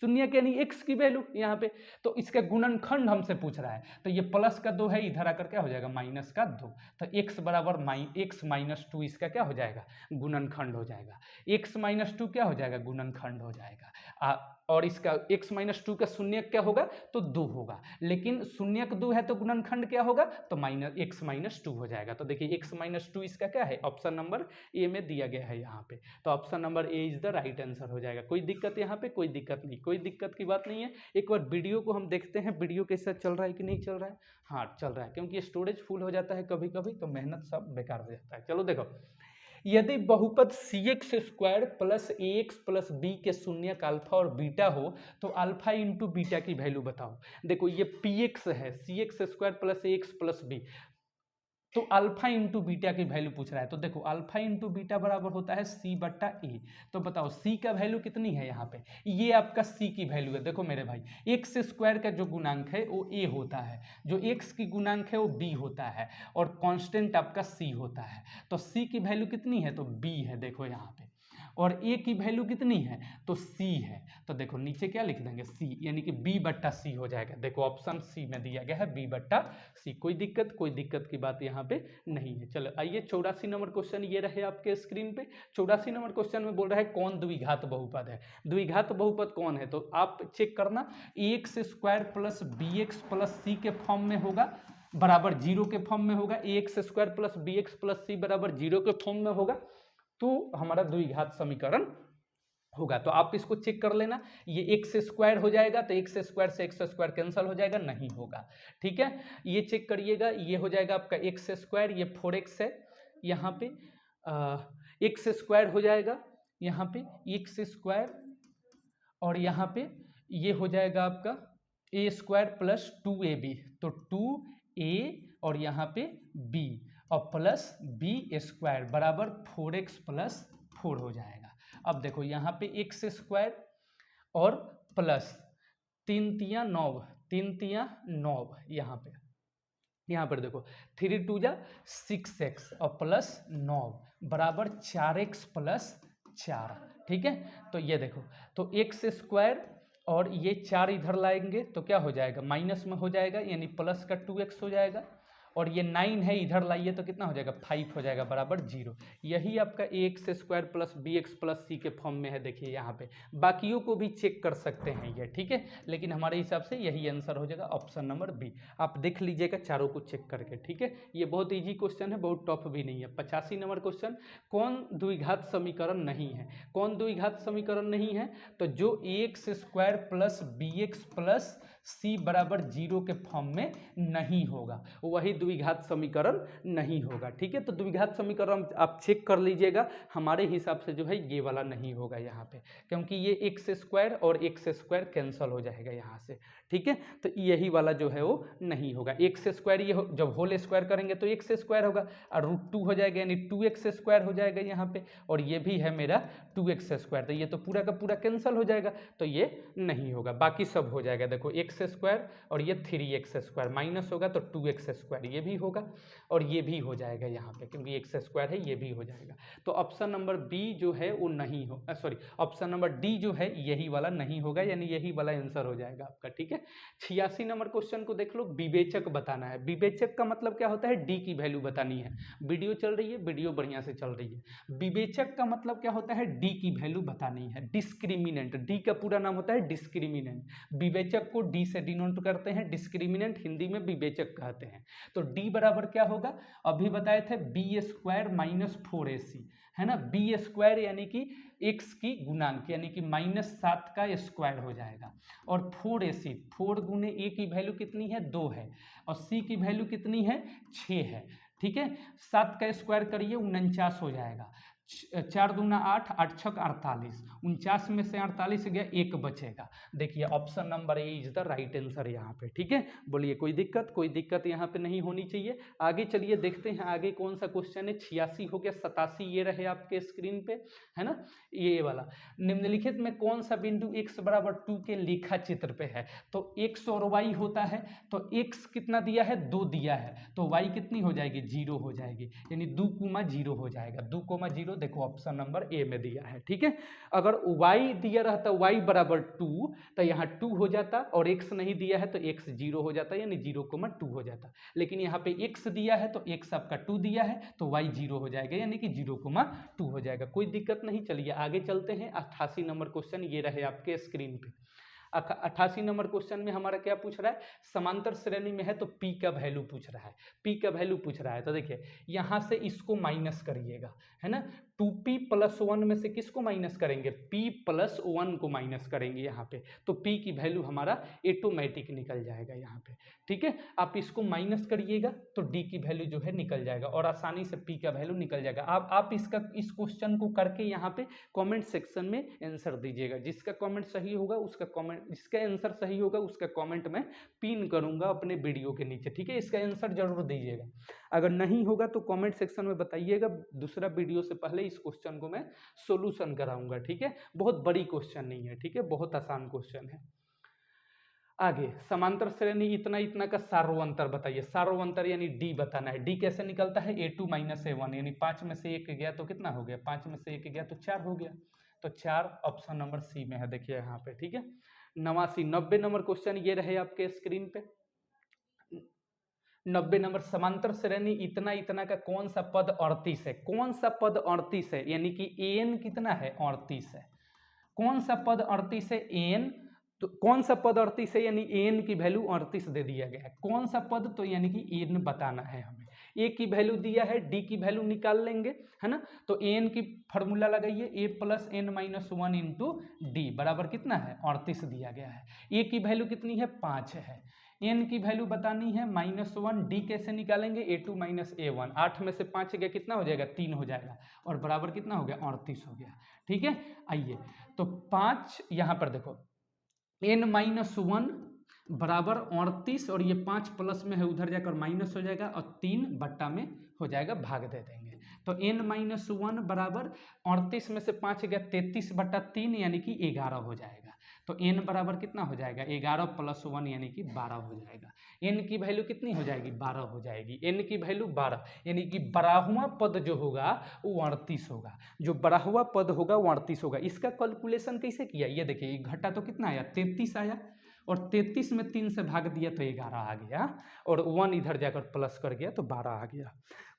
शून्यक यानी x की वैल्यू यहाँ पे, तो इसका गुणनखंड हमसे पूछ रहा है। तो ये प्लस का 2 है, इधर आकर क्या हो जाएगा? माइनस का 2। तो x बराबर x माइनस 2 इसका क्या हो जाएगा? गुणनखंड हो जाएगा। x माइनस 2 क्या हो जाएगा? गुणनखंड हो जाएगा। और इसका x माइनस 2 का शून्यक क्या होगा? तो 2 होगा। लेकिन शून्यक 2 है तो गुणनखंड क्या होगा? तो x माइनस 2 हो जाएगा। तो देखिए x माइनस 2 इसका क्या है? ऑप्शन नंबर ए में दिया गया है यहाँ पे। तो option number A is the right answer हो जाएगा। कोई दिक्कत यहाँ पे? कोई दिक्कत नहीं, कोई दिक्कत की बात नहीं है। एक बार वीडियो को हम देखते हैं, वीडियो कैसा चल रहा है कि नहीं चल रहा है। हाँ चल रहा है, क्योंकि स्टोरेज फुल हो जाता है कभी कभी, तो मेहनत सब बेकार हो जाता है। चलो देखो, यदि बहुपद cx square plus ax plus B के शून्यक अल्फा और बीटा हो तो अल्फा इंटू बीटा की वैल्यू बताओ। देखो ये px है, cx square plus ax plus B, तो अल्फा इंटू बीटा की वैल्यू पूछ रहा है। तो देखो अल्फा इंटू बीटा बराबर होता है c बट्टा ए। तो बताओ c का वैल्यू कितनी है यहाँ पे? ये आपका c की वैल्यू है। देखो मेरे भाई, x स्क्वायर का जो गुणांक है वो a होता है, जो x की गुणांक है वो b होता है, और कांस्टेंट आपका c होता है। तो c की वैल्यू कितनी है? तो b है। देखो यहाँ पे, और a की वैल्यू कितनी है? तो c है। तो देखो नीचे क्या लिख देंगे? c, यानी कि b बट्टा c हो जाएगा। देखो ऑप्शन c में दिया गया है b बट्टा c। कोई दिक्कत की बात यहाँ पे नहीं है। चलो आइए 84 नंबर क्वेश्चन ये रहे आपके स्क्रीन पे। 84 नंबर क्वेश्चन में बोल रहा है कौन द्विघात बहुपद है? द्विघात बहुपद कौन है? तो आप चेक करना, ax square plus bx plus c के फॉर्म में होगा, बराबर 0 के फॉर्म में होगा। ax square plus bx plus c बराबर 0 के फॉर्म में होगा, तो हमारा द्विघात समीकरण होगा। तो आप इसको चेक कर लेना। ये एक्स स्क्वायर हो जाएगा, तो एक्स स्क्वायर से एक्स स्क्वायर कैंसिल हो जाएगा, नहीं होगा। ठीक है, ये चेक करिएगा। ये हो जाएगा आपका एक्स स्क्वायर, ये 4x है, यहाँ पे एक्स स्क्वायर हो जाएगा, यहाँ पे एक्स स्क्वायर, और यहाँ पे ये हो जाएगा आपका ए स्क्वायर प्लस 2ab, तो 2a और यहाँ पे b, और प्लस बी स्क्वायर बराबर 4x प्लस 4 हो जाएगा। अब देखो यहाँ पे एक्स स्क्वायर और प्लस 3 तिया 9, 3 तिया 9, यहाँ पर देखो 3 2 जा 6x और प्लस 9 बराबर 4x प्लस 4। ठीक है, तो ये देखो, तो एक्स स्क्वायर और ये 4 इधर लाएंगे तो क्या हो जाएगा? माइनस में हो जाएगा, यानी प्लस का 2x हो जाएगा, और ये 9 है इधर लाइए तो कितना हो जाएगा? 5 हो जाएगा, बराबर 0। यही आपका X square plus B X plus C के फॉर्म में है। देखिए यहाँ पे, बाकियों को भी चेक कर सकते हैं ये, ठीक है, लेकिन हमारे हिसाब से यही आंसर हो जाएगा, ऑप्शन नंबर बी। आप देख लीजिएगा चारों को चेक करके, ठीक है। ये बहुत ईजी क्वेश्चन है, बहुत टफ भी नहीं है। 85 नंबर क्वेश्चन, कौन द्विघात समीकरण नहीं है? कौन द्विघात समीकरण नहीं है? तो जो X square plus B X plus C बराबर 0 के फॉर्म में नहीं होगा, वही द्विघात समीकरण नहीं होगा। ठीक है, तो द्विघात समीकरण आप चेक कर लीजिएगा। हमारे हिसाब से जो है ये वाला नहीं होगा यहाँ पे, क्योंकि ये एक्स स्क्वायर और एक्स स्क्वायर कैंसिल हो जाएगा यहाँ से। ठीक है, तो यही वाला जो है वो नहीं होगा। एक्स स्क्वायर ये जब होल स्क्वायर करेंगे तो एक्स स्क्वायर होगा, और √2 हो जाएगा, यानी 2x स्क्वायर हो जाएगा यहाँ पे, और ये भी है मेरा 2x स्क्वायर, तो ये तो पूरा का पूरा कैंसिल हो जाएगा, तो ये नहीं होगा। बाकी सब हो जाएगा। देखो एक्स स्क्वायर और ये 3x स्क्वायर माइनस होगा तो 2x स्क्वायर, ये भी होगा, और ये भी हो जाएगा यहाँ पे, क्योंकि एक्स स्क्वायर है, ये भी हो जाएगा। तो ऑप्शन नंबर बी जो है वो नहीं हो, सॉरी ऑप्शन नंबर डी जो है यही वाला नहीं होगा, यानी यही वाला आंसर हो जाएगा आपका। ठीक है, 86 नंबर क्वेश्चन को देख लो। विवेचक बताना है। विवेचक का मतलब क्या होता है? डी की वैल्यू बतानी है। वीडियो चल रही है, वीडियो बढ़िया से चल रही है। विवेचक का मतलब क्या होता है? डी की वैल्यू बतानी है। डिस्क्रिमिनेंट, डी का पूरा नाम होता है डिस्क्रिमिनेंट। विवेचक को डी से डिनोट करते हैं, डिस्क्रिमिनेंट हिंदी में विवेचक कहते हैं। तो डी बराबर क्या होगा? अभी बताए थे बी स्क्वायर माइनस 4ac, है ना। बी स्क्वायर यानी कि x की गुणांक, यानी कि -7 का स्क्वायर हो जाएगा, और 4ac, 4 गुने a की वैल्यू कितनी है? 2 है, और c की वैल्यू कितनी है? 6 है। ठीक है, 7 का स्क्वायर करिए 49 हो जाएगा, चार दूना 8, 8 छक 48, 49 में से 48 गया, एक बचेगा। देखिए option number A is the right answer यहाँ पे। ठीक है, बोलिए कोई दिक्कत यहाँ पे नहीं होनी चाहिए। आगे चलिए देखते हैं आगे कौन सा क्वेश्चन है। 86 हो गया, 87 ये रहे आपके स्क्रीन पे, है ना, ये वाला। निम्नलिखित में कौन सा बिंदु x बराबर 2 के लेखा चित्र पे है? तो x और y होता है, तो x कितना दिया है, 2 दिया है, तो y कितनी हो जाएगी, 0 हो जाएगी, यानी 2,0 हो जाएगा। 2,0 देखो ऑप्शन नंबर ए में दिया है। ठीक है, अगर y दिया रहता y बराबर 2 तो यहाँ 2 हो जाता, और x नहीं दिया है तो x 0 हो जाता, यानी 0,2 हो जाता। लेकिन यहाँ पे x दिया है तो x आपका 2 दिया है, तो y 0 हो जाएगा, यानी कि 0,2 हो जाएगा। कोई दिक्कत नहीं। चलिए आगे चलते हैं। 88 नंबर क्वेश्चन ये रहे आपके स्क्रीन पे। 88 नंबर क्वेश्चन में हमारा क्या पूछ रहा है, समांतर श्रेणी में है तो p का वैल्यू पूछ रहा है। p का वैल्यू पूछ रहा है, तो देखिए यहाँ से इसको माइनस करिएगा, है ना। 2p + 1 में से किसको माइनस करेंगे, p + 1 को माइनस करेंगे यहाँ पे, तो p की वैल्यू हमारा ऑटोमेटिक निकल जाएगा यहाँ पे। ठीक है, आप इसको माइनस करिएगा तो d की वैल्यू जो है निकल जाएगा, और आसानी से p का वैल्यू निकल जाएगा। आप इस क्वेश्चन को करके यहाँ पे कमेंट सेक्शन में आंसर दीजिएगा। जिसका कमेंट सही होगा उसका कमेंट, जिसका आंसर सही होगा उसका कमेंट मैं पिन करूंगा अपने वीडियो के नीचे। ठीक है, इसका आंसर जरूर दीजिएगा। अगर नहीं होगा तो कमेंट सेक्शन में बताइएगा, दूसरा वीडियो से पहले इस क्वेश्चन को मैं सॉल्यूशन कराऊंगा। ठीक है, बहुत बड़ी क्वेश्चन नहीं है, ठीक है, बहुत आसान क्वेश्चन है। आगे, समांतर श्रेणी इतना इतना का सार्वंतर बताइए। सार्वंतर यानी डी बताना है। डी कैसे निकलता है, a2 - a1, यानी 5 में से 1 गया तो कितना हो गया, 5 में से 1 गया तो 4 हो गया, तो 4 ऑप्शन नंबर सी में है। देखिए यहाँ पे। ठीक है, 90 नंबर क्वेश्चन ये रहे आपके स्क्रीन पे। 90 नंबर, समांतर श्रेणी इतना इतना का कौन सा पद 38 है, कौन सा पद 38 है, यानी कि an कितना है, 38 है। कौन सा पद 38 है, an, तो कौन सा पद 38 है, यानी an की वैल्यू 38 दे दिया गया है। कौन सा पद, तो यानी कि n बताना है हमें। a की वैल्यू दिया है, d की वैल्यू निकाल लेंगे, है ना। तो an की फॉर्मूला लगाइए, a + n - 1 × d बराबर कितना है, 38 दिया गया है। a की वैल्यू कितनी है, 5 है। n की वैल्यू बतानी है -1, d कैसे निकालेंगे, a2 - a1, 8 में से 5 गया कितना हो जाएगा, 3 हो जाएगा, और बराबर कितना हो गया, 38 हो गया। ठीक है, आइए तो 5 यहाँ पर देखो, n - 1 बराबर 38, और ये 5 प्लस में है, उधर जाकर माइनस हो जाएगा, और 3 बट्टा में हो जाएगा, भाग दे देंगे। तो n - 1 बराबर 38 में से 5 गया, 33/3, यानी कि 11 हो जाएगा। तो n बराबर कितना हो जाएगा, 11 + 1 यानी कि 12 हो जाएगा। n की वैल्यू कितनी हो जाएगी, 12 हो जाएगी। n की वैल्यू 12, यानी कि 12वां पद जो होगा वो 38 होगा। जो 12वां पद होगा वो 38 होगा। इसका कैलकुलेशन कैसे किया, ये देखिए, घटा तो कितना आया, 33 आया, और 33 में 3 से भाग दिया तो 11 आ गया, और 1 इधर जाकर प्लस कर गया तो 12 आ गया।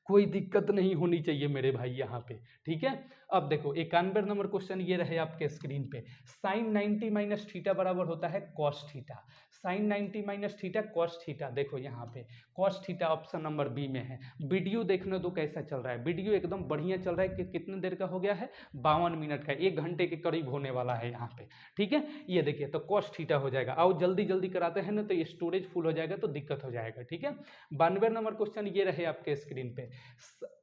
कोई दिक्कत नहीं होनी चाहिए मेरे भाई यहाँ पे। ठीक है, अब देखो 91 नंबर क्वेश्चन ये रहे आपके स्क्रीन पे। sin 90 - थीटा बराबर होता है cos theta. sin 90 - theta cos theta, देखो यहाँ पे cos theta option number B में है। वीडियो देखने दो कैसा चल रहा है, वीडियो एकदम बढ़िया चल रहा है। कि कितने देर का हो गया है, 52 मिनट का, 1 घंटे के करीब होने वाला है यहाँ पे। ठीक है, ये देखिए, तो cos थीटा हो जाएगा। आओ जल्दी जल्दी कराते हैं ना, तो ये स्टोरेज फुल हो जाएगा तो दिक्कत हो जाएगा। ठीक है, 92 नंबर क्वेश्चन ये रहे आपके स्क्रीन पे।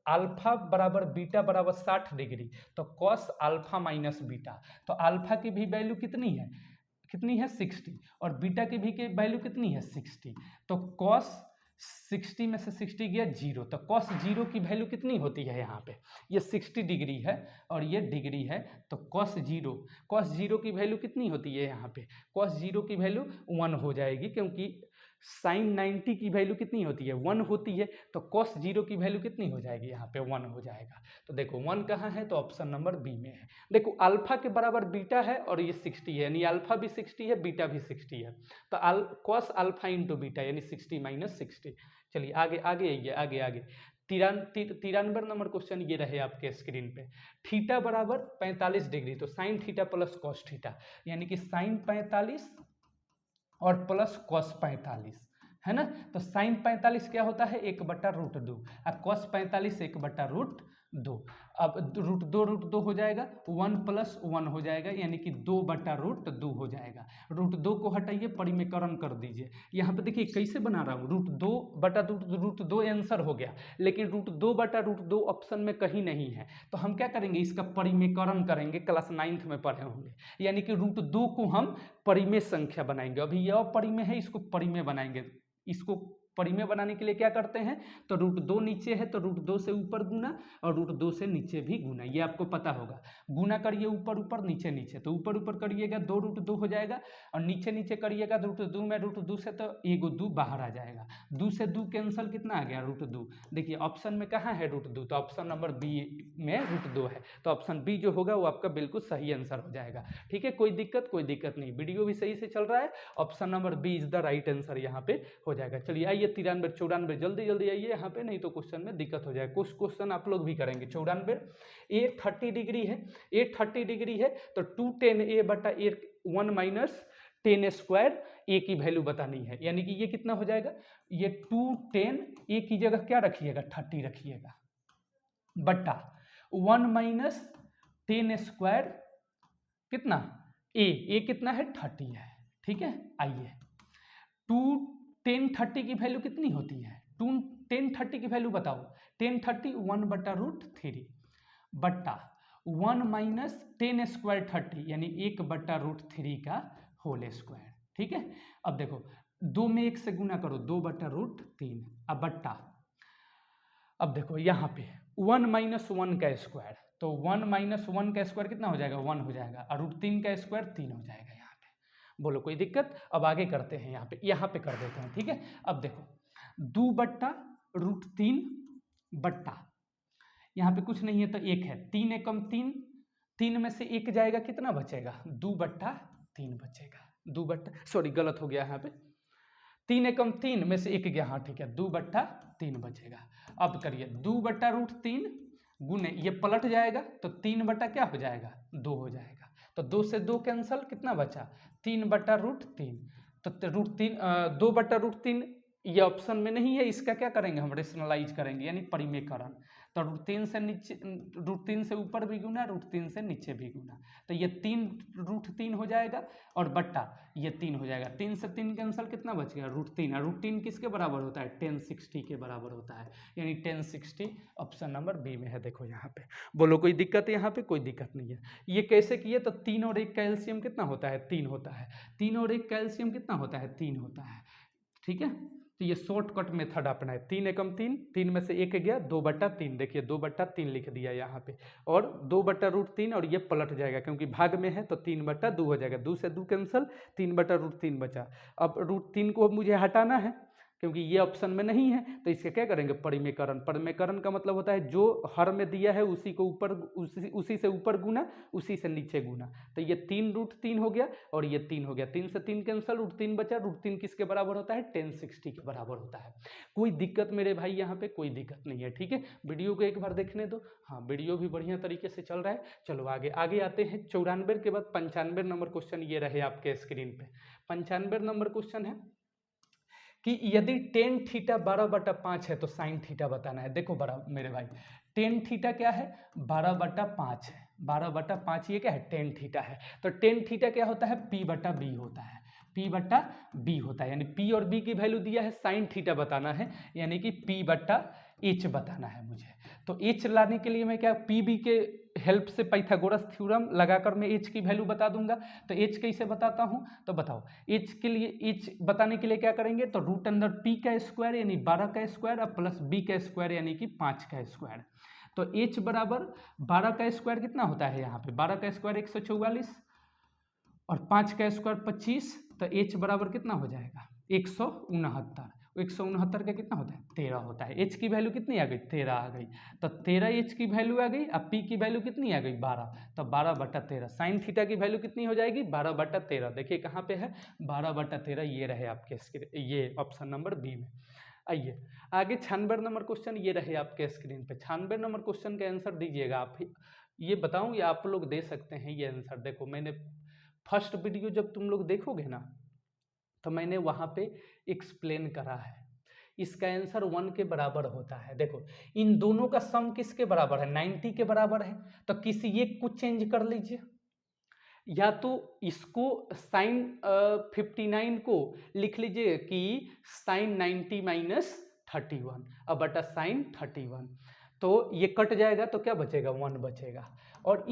अल्फा बराबर बीटा बराबर 60 डिग्री, तो cos अल्फा - बीटा, तो अल्फा की भी वैल्यू कितनी है, 60, और बीटा की भी वैल्यू कितनी है, 60। तो cos 60 में से 60 गया 0, तो cos 0 की वैल्यू कितनी होती है यहाँ पे, ये 60 डिग्री है और ये डिग्री है, तो cos 0 की वैल्यू कितनी होती है यहाँ पे, cos 0 की वैल्यू 1 हो जाएगी, क्योंकि sin 90 की वैल्यू कितनी होती है, 1 होती है, तो cos 0 की वैल्यू कितनी हो जाएगी, यहाँ पे 1 हो जाएगा। तो देखो 1 कहाँ है, तो ऑप्शन नंबर बी में है। देखो अल्फा के बराबर बीटा है और ये 60 है, यानी अल्फा भी 60 है, बीटा भी 60 है, तो cos अल्फा इंटू बीटा यानी 60 - 60। चलिए आगे आगे आइए, आगे आगे 93 नंबर क्वेश्चन ये रहे आपके स्क्रीन पे। थीटा बराबर 45 डिग्री, तो sine theta plus cos theta, यानी कि साइन 45 और प्लस कॉस 45, है ना। तो साइन 45 क्या होता है, 1/√2, और कॉस 45 1/√2 2। अब रूट दो हो जाएगा, 1 + 1 हो जाएगा, यानी कि 2/√2 हो जाएगा। √2 को हटाइए, परिमेकरण कर दीजिए। यहाँ पे देखिए कैसे बना रहा हूँ, √2/√2 आंसर हो गया, लेकिन √2/√2 ऑप्शन में कहीं नहीं है। तो हम क्या करेंगे, इसका परिमेकरण करेंगे, क्लास 9th में पढ़े होंगे। यानी कि √2 को हम परिमेय संख्या बनाएंगे। अभी यह परिमेय है, इसको परिमेय बनाएंगे। इसको परिमेय बनाने के लिए क्या करते हैं, तो √2 नीचे है तो √2 से ऊपर गुना और √2 से नीचे भी गुना, ये आपको पता होगा। गुना करिए ऊपर ऊपर नीचे नीचे, तो ऊपर ऊपर करिएगा 2√2 हो जाएगा, और नीचे नीचे करिएगा √2 में √2 से तो 1 2 बाहर आ जाएगा। 2 से 2 कैंसल, कितना आ गया √2। देखिए ऑप्शन में कहाँ है √2, तो ऑप्शन नंबर बी में √2 है, तो ऑप्शन बी जो होगा वो आपका बिल्कुल सही आंसर हो जाएगा। ठीक है, कोई दिक्कत नहीं, वीडियो भी सही से चल रहा है। Option number B is the right answer यहाँ पे हो जाएगा। चलिए आइए 93 94, जल्दी जल्दी आइए यहाँ पे, नहीं तो क्वेश्चन में दिक्कत हो जाएगा। कुछ क्वेश्चन आप लोग भी करेंगे। 94 ए 30 डिग्री है, ए 30 डिग्री है तो 2tan a/1 - tan स्क्वायर ए की वैल्यू बतानी है। यानी कि ये कितना हो जाएगा, ये 2tan ए की जगह क्या रखिएगा, 30 रखिएगा, बट्टा 1 - tan स्क्वायर कितना, ए कितना है, 30 है। ठीक है, आइए 2tan 30 की वैल्यू कितनी होती है, 2tan 30 की वैल्यू बताओ। tan 30 1/√3 बट्टा 1 - tan स्क्वायर 30, यानी 1/√3 का होल स्क्वायर। ठीक है, अब देखो 2 में 1 से गुना करो, 2/√3, अब बट्टा, अब देखो यहाँ पे 1 - 1 का स्क्वायर, तो 1 - 1 का स्क्वायर कितना हो जाएगा, 1 हो जाएगा, और √3 का स्क्वायर 3 हो जाएगा। यहाँ पे बोलो कोई दिक्कत। अब आगे करते हैं, यहाँ पे कर देते हैं। ठीक है, अब देखो 2/√3 बट्टा, यहाँ पे कुछ नहीं है तो 1 है, 3 एकम 3, 3 में से 1 जाएगा, कितना बचेगा, 2/3 बचेगा। गलत हो गया यहाँ पे, 3 एकम 3 में से 1 गया, हाँ ठीक है, 2/3 बचेगा। अब करिए 2/√3 गुने, ये पलट जाएगा तो 3 बटा क्या हो जाएगा, 2 हो जाएगा, तो 2 से 2 कैंसल, कितना बचा, 3/√3, तो √3 2/√3 ये ऑप्शन में नहीं है, इसका क्या करेंगे हम, रेशनलाइज करेंगे, यानी परिमेयकरण। तो √3 से नीचे, √3 से ऊपर भी गुना, √3 से नीचे भी गुना, तो ये 3 हो जाएगा, और बट्टा ये 3 हो जाएगा, 3 से 3 कैंसल, कितना बच गया, √3, और √3 किसके बराबर होता है, 1060 के बराबर होता है, यानी 1060 ऑप्शन नंबर बी में है। देखो यहाँ पे, बोलो कोई दिक्कत है, यहाँ पे कोई दिक्कत नहीं है। ये कैसे किए, तो 3 और 1 का एलसीएम कितना होता है, 3 होता है, 3 और 1 का एलसीएम कितना होता है, 3 होता है। ठीक है, तो ये शॉर्टकट मेथड अपना है, 3 एकम 3, 3 में से 1 गया, 2/3, देखिए 2/3 लिख दिया यहाँ पे, और 2/√3, और ये पलट जाएगा क्योंकि भाग में है तो 3/2 हो जाएगा, 2 से 2 कैंसल, 3/√3 बचा। अब √3 को मुझे हटाना है क्योंकि ये ऑप्शन में नहीं है, तो इसका क्या करेंगे, परिमेयकरण। परिमेयकरण का मतलब होता है जो हर में दिया है उसी को ऊपर, उसी से ऊपर गुना, उसी से नीचे गुना, तो ये 3√3 हो गया, और ये 3 हो गया, 3 से 3 कैंसल, √3 बचा, √3 किसके बराबर होता है, 1060 के बराबर होता है। कोई दिक्कत मेरे भाई, यहाँ पे कोई दिक्कत नहीं है। ठीक है, वीडियो को एक बार देखने दो, हाँ वीडियो भी बढ़िया तरीके से चल रहा है। चलो आगे आते हैं। 94 के बाद 95 नंबर क्वेश्चन ये रहे आपके स्क्रीन पे। 95 नंबर क्वेश्चन है कि यदि tan थीटा 12/5 है तो sin थीटा बताना है। देखो बड़ा मेरे भाई, tan थीटा क्या है, 12/5 है, 12/5 ये क्या है, tan थीटा है। तो tan थीटा क्या होता है, p/b होता है, p/b होता है, यानी p और b की वैल्यू दिया है, sin थीटा बताना है, यानी कि p/h बताना है मुझे। तो h लाने के लिए मैं क्या, pb के हेल्प से पाइथागोरस थ्योरम लगाकर मैं h की वैल्यू बता दूंगा। तो h कैसे बताता हूं, तो बताओ h के लिए, h बताने के लिए क्या करेंगे, तो √p का स्क्वायर यानी 12 का स्क्वायर, और प्लस b का स्क्वायर यानी कि 5 का स्क्वायर। तो h बराबर 12 का स्क्वायर कितना होता है, यहाँ पे 12 का स्क्वायर 144, और 5 का स्क्वायर 25, तो h बराबर कितना हो जाएगा, 169। 169 का कितना होता है, 13 होता है। h की वैल्यू कितनी आ गई, 13 आ गई, तो 13 h की वैल्यू आ गई, अब p की वैल्यू कितनी आ गई, 12, तो 12/13। साइन थीटा की वैल्यू कितनी हो जाएगी, 12/13। देखिए कहाँ पे है, 12/13, ये रहे आपके ये ऑप्शन नंबर बी में। आइए आगे 96 नंबर क्वेश्चन ये रहे आपके स्क्रीन पे। 96 नंबर क्वेश्चन का आंसर दीजिएगा आप। ये बताऊं या आप लोग दे सकते हैं ये आंसर। देखो मैंने फर्स्ट वीडियो जब तुम लोग देखोगे ना, तो मैंने वहाँ पे एक्सप्लेन करा है इसका आंसर 1 के बराबर होता है। देखो इन दोनों का सम किसके बराबर है, 90 के बराबर है। तो किसी एक को चेंज कर लीजिए, या तो इसको साइन 59 को लिख लीजिए कि साइन 90 माइनस 31 अब बटा साइन 31, तो ये कट जाएगा तो क्या बचेगा, 1 बचेगा। और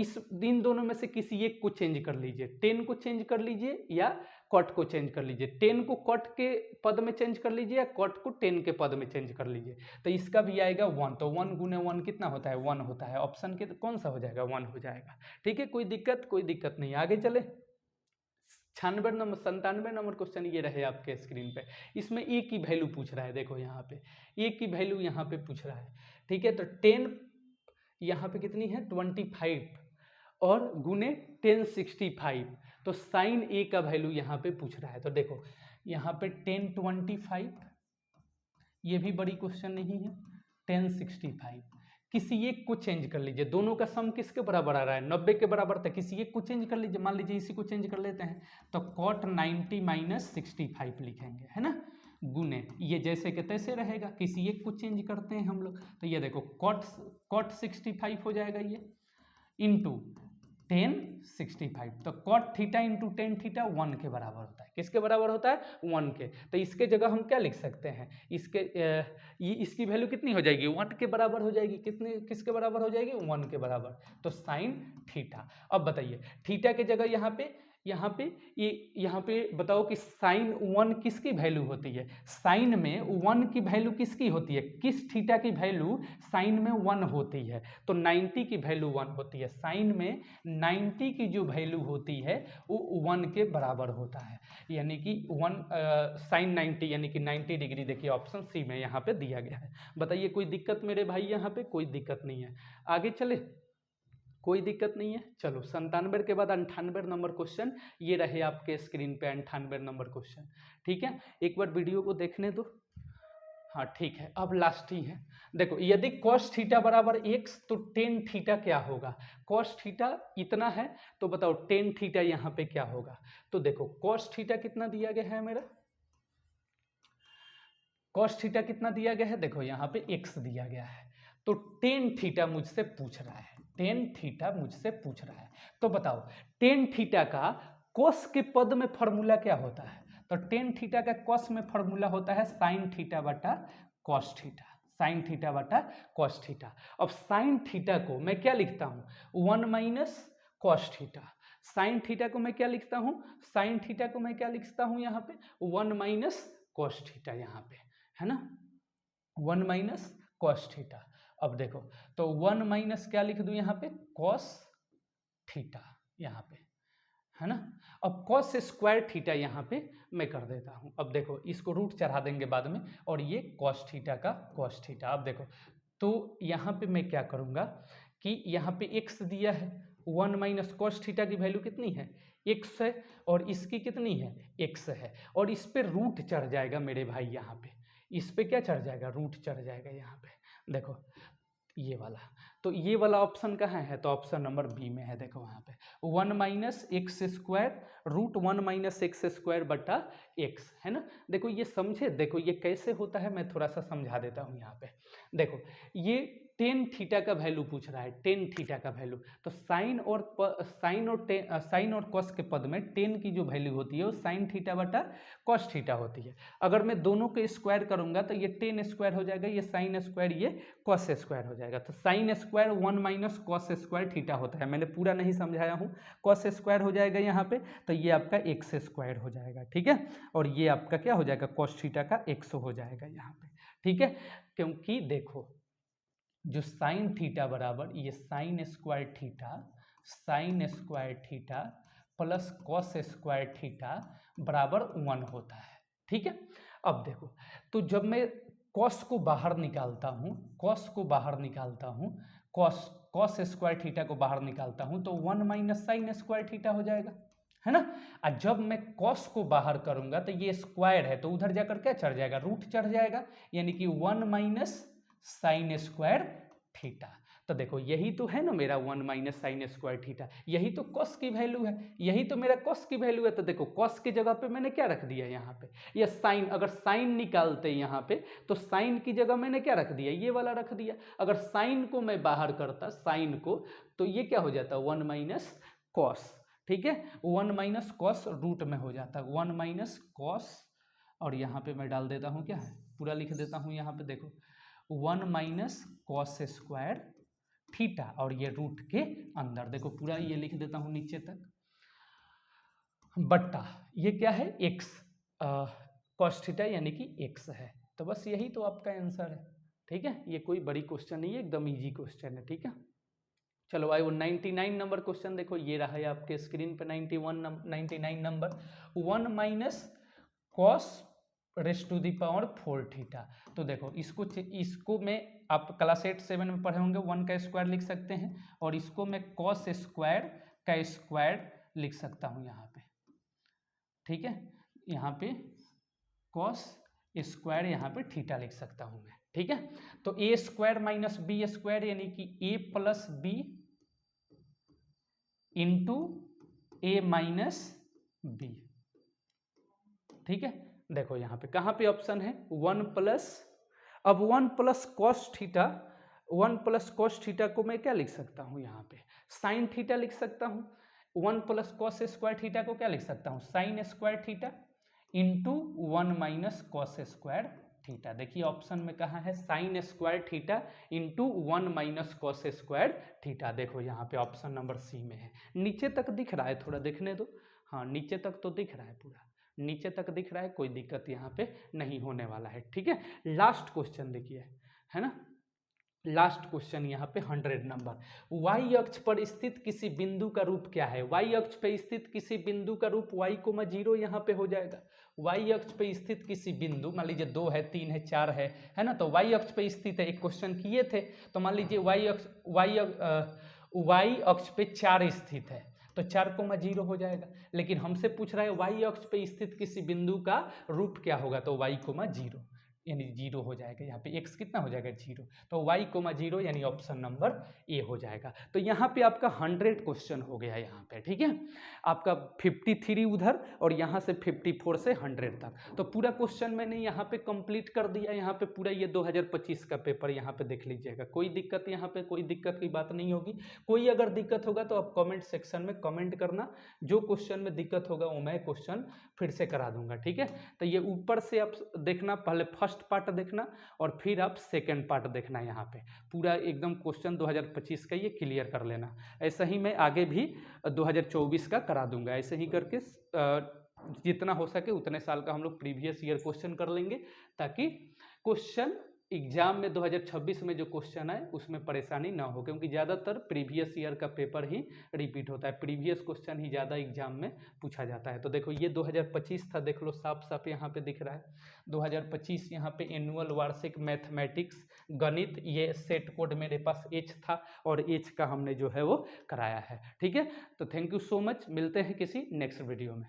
इन दोनों में से किसी एक को चेंज कर लीजिए, 10 को चेंज कर लीजिए या कॉट को चेंज कर लीजिए। 10 को कॉट के पद में चेंज कर लीजिए या कॉट को 10 के पद में चेंज कर लीजिए। तो इसका भी आएगा 1, तो 1 गुने 1 कितना होता है, 1 होता है। ऑप्शन के कौन सा हो जाएगा, 1 हो जाएगा। ठीक है, कोई दिक्कत नहीं। आगे चले 97 नंबर क्वेश्चन ये रहे आपके स्क्रीन पे। इसमें ए की वैल्यू पूछ रहा है। देखो यहाँ पे ए की वैल्यू यहाँ पे पूछ रहा है। ठीक है, तो 10 यहाँ पे कितनी है 25 और गुने 1065, तो साइन ए का वैल्यू यहाँ पे पूछ रहा है। तो देखो यहाँ पे 1025, ये भी बड़ी क्वेश्चन नहीं है, 1065 किसी एक को चेंज कर लीजिए। दोनों का सम किसके बराबर आ रहा है, 90 के बराबर था। किसी एक को चेंज कर लीजिए, मान लीजिए इसी को चेंज कर लेते हैं, तो cot 90 माइनस 65 लिखेंगे, है ना, गुने ये जैसे के तैसे रहेगा। किसी एक को चेंज करते हैं हम लोग, तो ये देखो cot 65 हो जाएगा ये, इंटू 1065, तो cot थीटा इंटू 10 थीटा 1 के बराबर होता है। किसके बराबर होता है, 1 के। तो इसके जगह हम क्या लिख सकते हैं, इसकी वैल्यू कितनी हो जाएगी, 1 के बराबर हो जाएगी। किसके बराबर हो जाएगी, 1 के बराबर, तो साइन थीटा। अब बताइए थीटा के जगह यहाँ पे बताओ कि साइन 1 किसकी वैल्यू होती है, साइन में 1 की वैल्यू किसकी होती है, किस थीटा की वैल्यू साइन में 1 होती है, तो 90 की वैल्यू 1 होती है। साइन में 90 की जो वैल्यू होती है वो 1 के बराबर होता है, यानी कि 1 साइन 90 यानी कि 90 डिग्री। देखिए ऑप्शन सी में यहाँ पे दिया गया है। बताइए कोई दिक्कत मेरे भाई, यहाँ पे कोई दिक्कत नहीं है। आगे चले, कोई दिक्कत नहीं है। चलो 97 के बाद 98 नंबर क्वेश्चन ये रहे आपके स्क्रीन पे, 98 नंबर क्वेश्चन। ठीक है, एक बार वीडियो को देखने दो। हाँ ठीक है, अब लास्ट ही है। देखो यदि cos थीटा बराबर x तो टेन थीटा क्या होगा, cos थीटा इतना है तो बताओ टेन थीटा यहाँ पे क्या होगा। तो देखो cos थीटा कितना दिया गया है मेरा, cos थीटा कितना दिया गया है, देखो यहाँ पे x दिया गया है, तो टेन थीटा मुझसे पूछ रहा है, टेन थीटा मुझसे पूछ रहा है। तो बताओ टेन थीटा का cos के पद में फॉर्मूला क्या होता है, तो टेन थीटा का cos में फॉर्मूला होता है साइन थीटा बटा cos थीटा, साइन थीटा बटा cos थीटा। अब साइन थीटा को मैं क्या लिखता हूँ, 1 minus cos theta. Sine theta को मैं क्या लिखता हूँ, साइन थीटा को मैं क्या लिखता हूँ यहाँ पे 1 माइनस cos थीटा, यहाँ पे है ना, 1 माइनस cos थीटा। अब देखो तो 1 माइनस क्या लिख दूं यहाँ पे cos थीटा, यहाँ पे है ना। अब cos स्क्वायर थीटा यहाँ पे मैं कर देता हूँ। अब देखो इसको रूट चढ़ा देंगे बाद में, और ये cos थीटा का cos थीटा। अब देखो तो यहाँ पे मैं क्या करूँगा कि यहाँ पे x दिया है, 1 माइनस cos थीटा की वैल्यू कितनी है, x है, और इसकी कितनी है, x है, और इस पे रूट चढ़ जाएगा मेरे भाई, यहाँ पे इस पे क्या चढ़ जाएगा, रूट चढ़ जाएगा यहाँ पे। देखो ये वाला, तो ये वाला ऑप्शन कहाँ है, तो ऑप्शन नंबर बी में है। देखो वहाँ पे 1 minus x square root 1 minus x square बटा एक्स, है ना। देखो ये समझे, देखो ये कैसे होता है मैं थोड़ा सा समझा देता हूँ यहाँ पे। देखो ये टेन थीटा का वैल्यू पूछ रहा है, टेन थीटा का वैल्यू, तो साइन और कॉस के पद में टेन की जो वैल्यू होती है वो साइन थीटा बटा कॉस थीटा होती है। अगर मैं दोनों के स्क्वायर करूंगा तो ये टेन स्क्वायर हो जाएगा, ये साइन स्क्वायर, ये कॉस स्क्वायर हो जाएगा। तो sine square 1 minus cos square theta होता है, मैंने पूरा नहीं समझाया हूँ। कॉस स्क्वायर हो जाएगा यहाँ पे, तो ये आपका एक्स स्क्वायर हो जाएगा, ठीक है, और ये आपका क्या हो जाएगा, कॉस थीटा का एक्स हो जाएगा यहाँ पे, ठीक है। क्योंकि देखो जो साइन थीटा बराबर ये sine square theta plus cos square theta बराबर 1 होता है, ठीक है। अब देखो तो जब मैं कॉस को बाहर निकालता हूँ, कॉस स्क्वायर थीटा को बाहर निकालता हूँ तो 1 माइनस साइन स्क्वायर थीटा हो जाएगा, है ना। और जब मैं कॉस को बाहर करूंगा तो ये स्क्वायर है तो उधर जाकर क्या चढ़ जाएगा, रूट चढ़ जाएगा, यानी कि 1 माइनस साइन स्क्वायर थीटा। तो देखो यही तो है ना मेरा 1 माइनस साइन स्क्वायर थीटा, यही तो कॉस की वैल्यू है, यही तो मेरा कॉस की वैल्यू है। तो देखो कॉस की जगह पे मैंने क्या रख दिया यहाँ पे, ये साइन, अगर साइन निकालते यहाँ पे तो साइन की जगह मैंने क्या रख दिया, ये वाला रख दिया। अगर साइन को मैं बाहर करता, साइन को, तो ये क्या हो जाता 1 माइनस कॉस, ठीक है, 1 माइनस कॉस रूट में हो जाता 1 माइनस कॉस, और यहाँ पे मैं डाल देता हूँ क्या है, पूरा लिख देता हूँ यहाँ पे देखो 1 माइनस कॉस स्क्वायर थीटा, और ये रूट के अंदर देखो पूरा ये लिख देता हूँ नीचे तक, बट्टा ये क्या है x, कॉस थीटा यानी कि x है। तो बस यही तो आपका आंसर है, ठीक है, ये कोई बड़ी क्वेश्चन नहीं है, एकदम इजी क्वेश्चन है, ठीक है। चलो आई वो 99 नंबर क्वेश्चन देखो, ये रहा है आपके स्क्रीन पे 99 number, 1 minus cos raise to the power 4 theta. तो देखो इसको मैं, आप क्लास 8-7 में पढ़े होंगे, 1 का स्क्वायर लिख सकते हैं, और इसको मैं कॉस स्क्वायर का स्क्वायर लिख सकता हूँ यहाँ पे, ठीक है, यहाँ पे कॉस स्क्वायर यहाँ पे थीटा लिख सकता हूँ मैं, ठीक है। तो ए स्क्वायर माइनस बी स्क्वायर यानी कि ए प्लस बी इंटू ए माइनस बी, ठीक है। देखो यहाँ पे कहाँ पे ऑप्शन है 1 प्लस, अब 1 plus cos theta, 1 plus cos theta को मैं क्या लिख सकता हूँ यहाँ पे, साइन थीटा लिख सकता हूँ। 1 प्लस कॉस स्क्वायर थीटा को क्या लिख सकता हूँ, sine square theta into 1 minus cos square theta. देखिए ऑप्शन में कहाँ है, sine square theta into 1 minus cos square theta. देखो यहाँ पे ऑप्शन नंबर सी में है। नीचे तक दिख रहा है, थोड़ा देखने दो, हाँ नीचे तक तो दिख रहा है, पूरा नीचे तक दिख रहा है, कोई दिक्कत यहाँ पे नहीं होने वाला है, ठीक है। लास्ट क्वेश्चन देखिए, है ना, लास्ट क्वेश्चन यहाँ पे 100 नंबर, y अक्ष पर स्थित किसी बिंदु का रूप क्या है। y अक्ष पे स्थित किसी बिंदु का रूप y, 0 यहाँ पे हो जाएगा। y अक्ष पे स्थित किसी बिंदु, मान लीजिए 2 है, 3 है, 4 है ना, तो y अक्ष पे स्थित है, एक क्वेश्चन किए थे, तो मान लीजिए y अक्ष पे 4 स्थित है, तो 4, 0 हो जाएगा। लेकिन हमसे पूछ रहा है y अक्ष पे स्थित किसी बिंदु का रूप क्या होगा, तो y, 0 यानी 0 हो जाएगा। यहाँ पे x कितना हो जाएगा 0, तो y, 0 यानी ऑप्शन नंबर ए हो जाएगा। तो यहाँ पे आपका 100 क्वेश्चन हो गया यहाँ पे, ठीक है, आपका 53 उधर और यहाँ से 54 से 100 तक। तो पूरा क्वेश्चन मैंने यहाँ पे कंप्लीट कर दिया। यहाँ पे पूरा ये 2025 का पेपर यहाँ पे देख लीजिएगा, कोई दिक्कत, यहाँ पे कोई दिक्कत की बात नहीं होगी। कोई अगर दिक्कत होगा तो आप कमेंट सेक्शन में कमेंट करना, जो क्वेश्चन में दिक्कत होगा वो मैं क्वेश्चन फिर से करा दूंगा, ठीक है। तो ये ऊपर से आप देखना, पहले फर्स्ट पार्ट देखना और फिर आप सेकंड पार्ट देखना, यहाँ पे पूरा एकदम क्वेश्चन 2025 का ये क्लियर कर लेना। ऐसा ही मैं आगे भी 2024 का करा दूंगा, ऐसे ही करके जितना हो सके उतने साल का हम लोग प्रीवियस ईयर क्वेश्चन कर लेंगे, ताकि क्वेश्चन एग्जाम में 2026 में जो क्वेश्चन है उसमें परेशानी ना हो, क्योंकि ज़्यादातर प्रीवियस ईयर का पेपर ही रिपीट होता है, प्रीवियस क्वेश्चन ही ज़्यादा एग्जाम में पूछा जाता है। तो देखो ये 2025 था, देख लो साफ साफ यहाँ पे दिख रहा है 2025, यहाँ पे एनुअल वार्षिक मैथमेटिक्स गणित, ये सेट कोड मेरे पास एच था और एच का हमने जो है वो कराया है, ठीक है। तो थैंक यू सो मच, मिलते हैं किसी नेक्स्ट वीडियो में।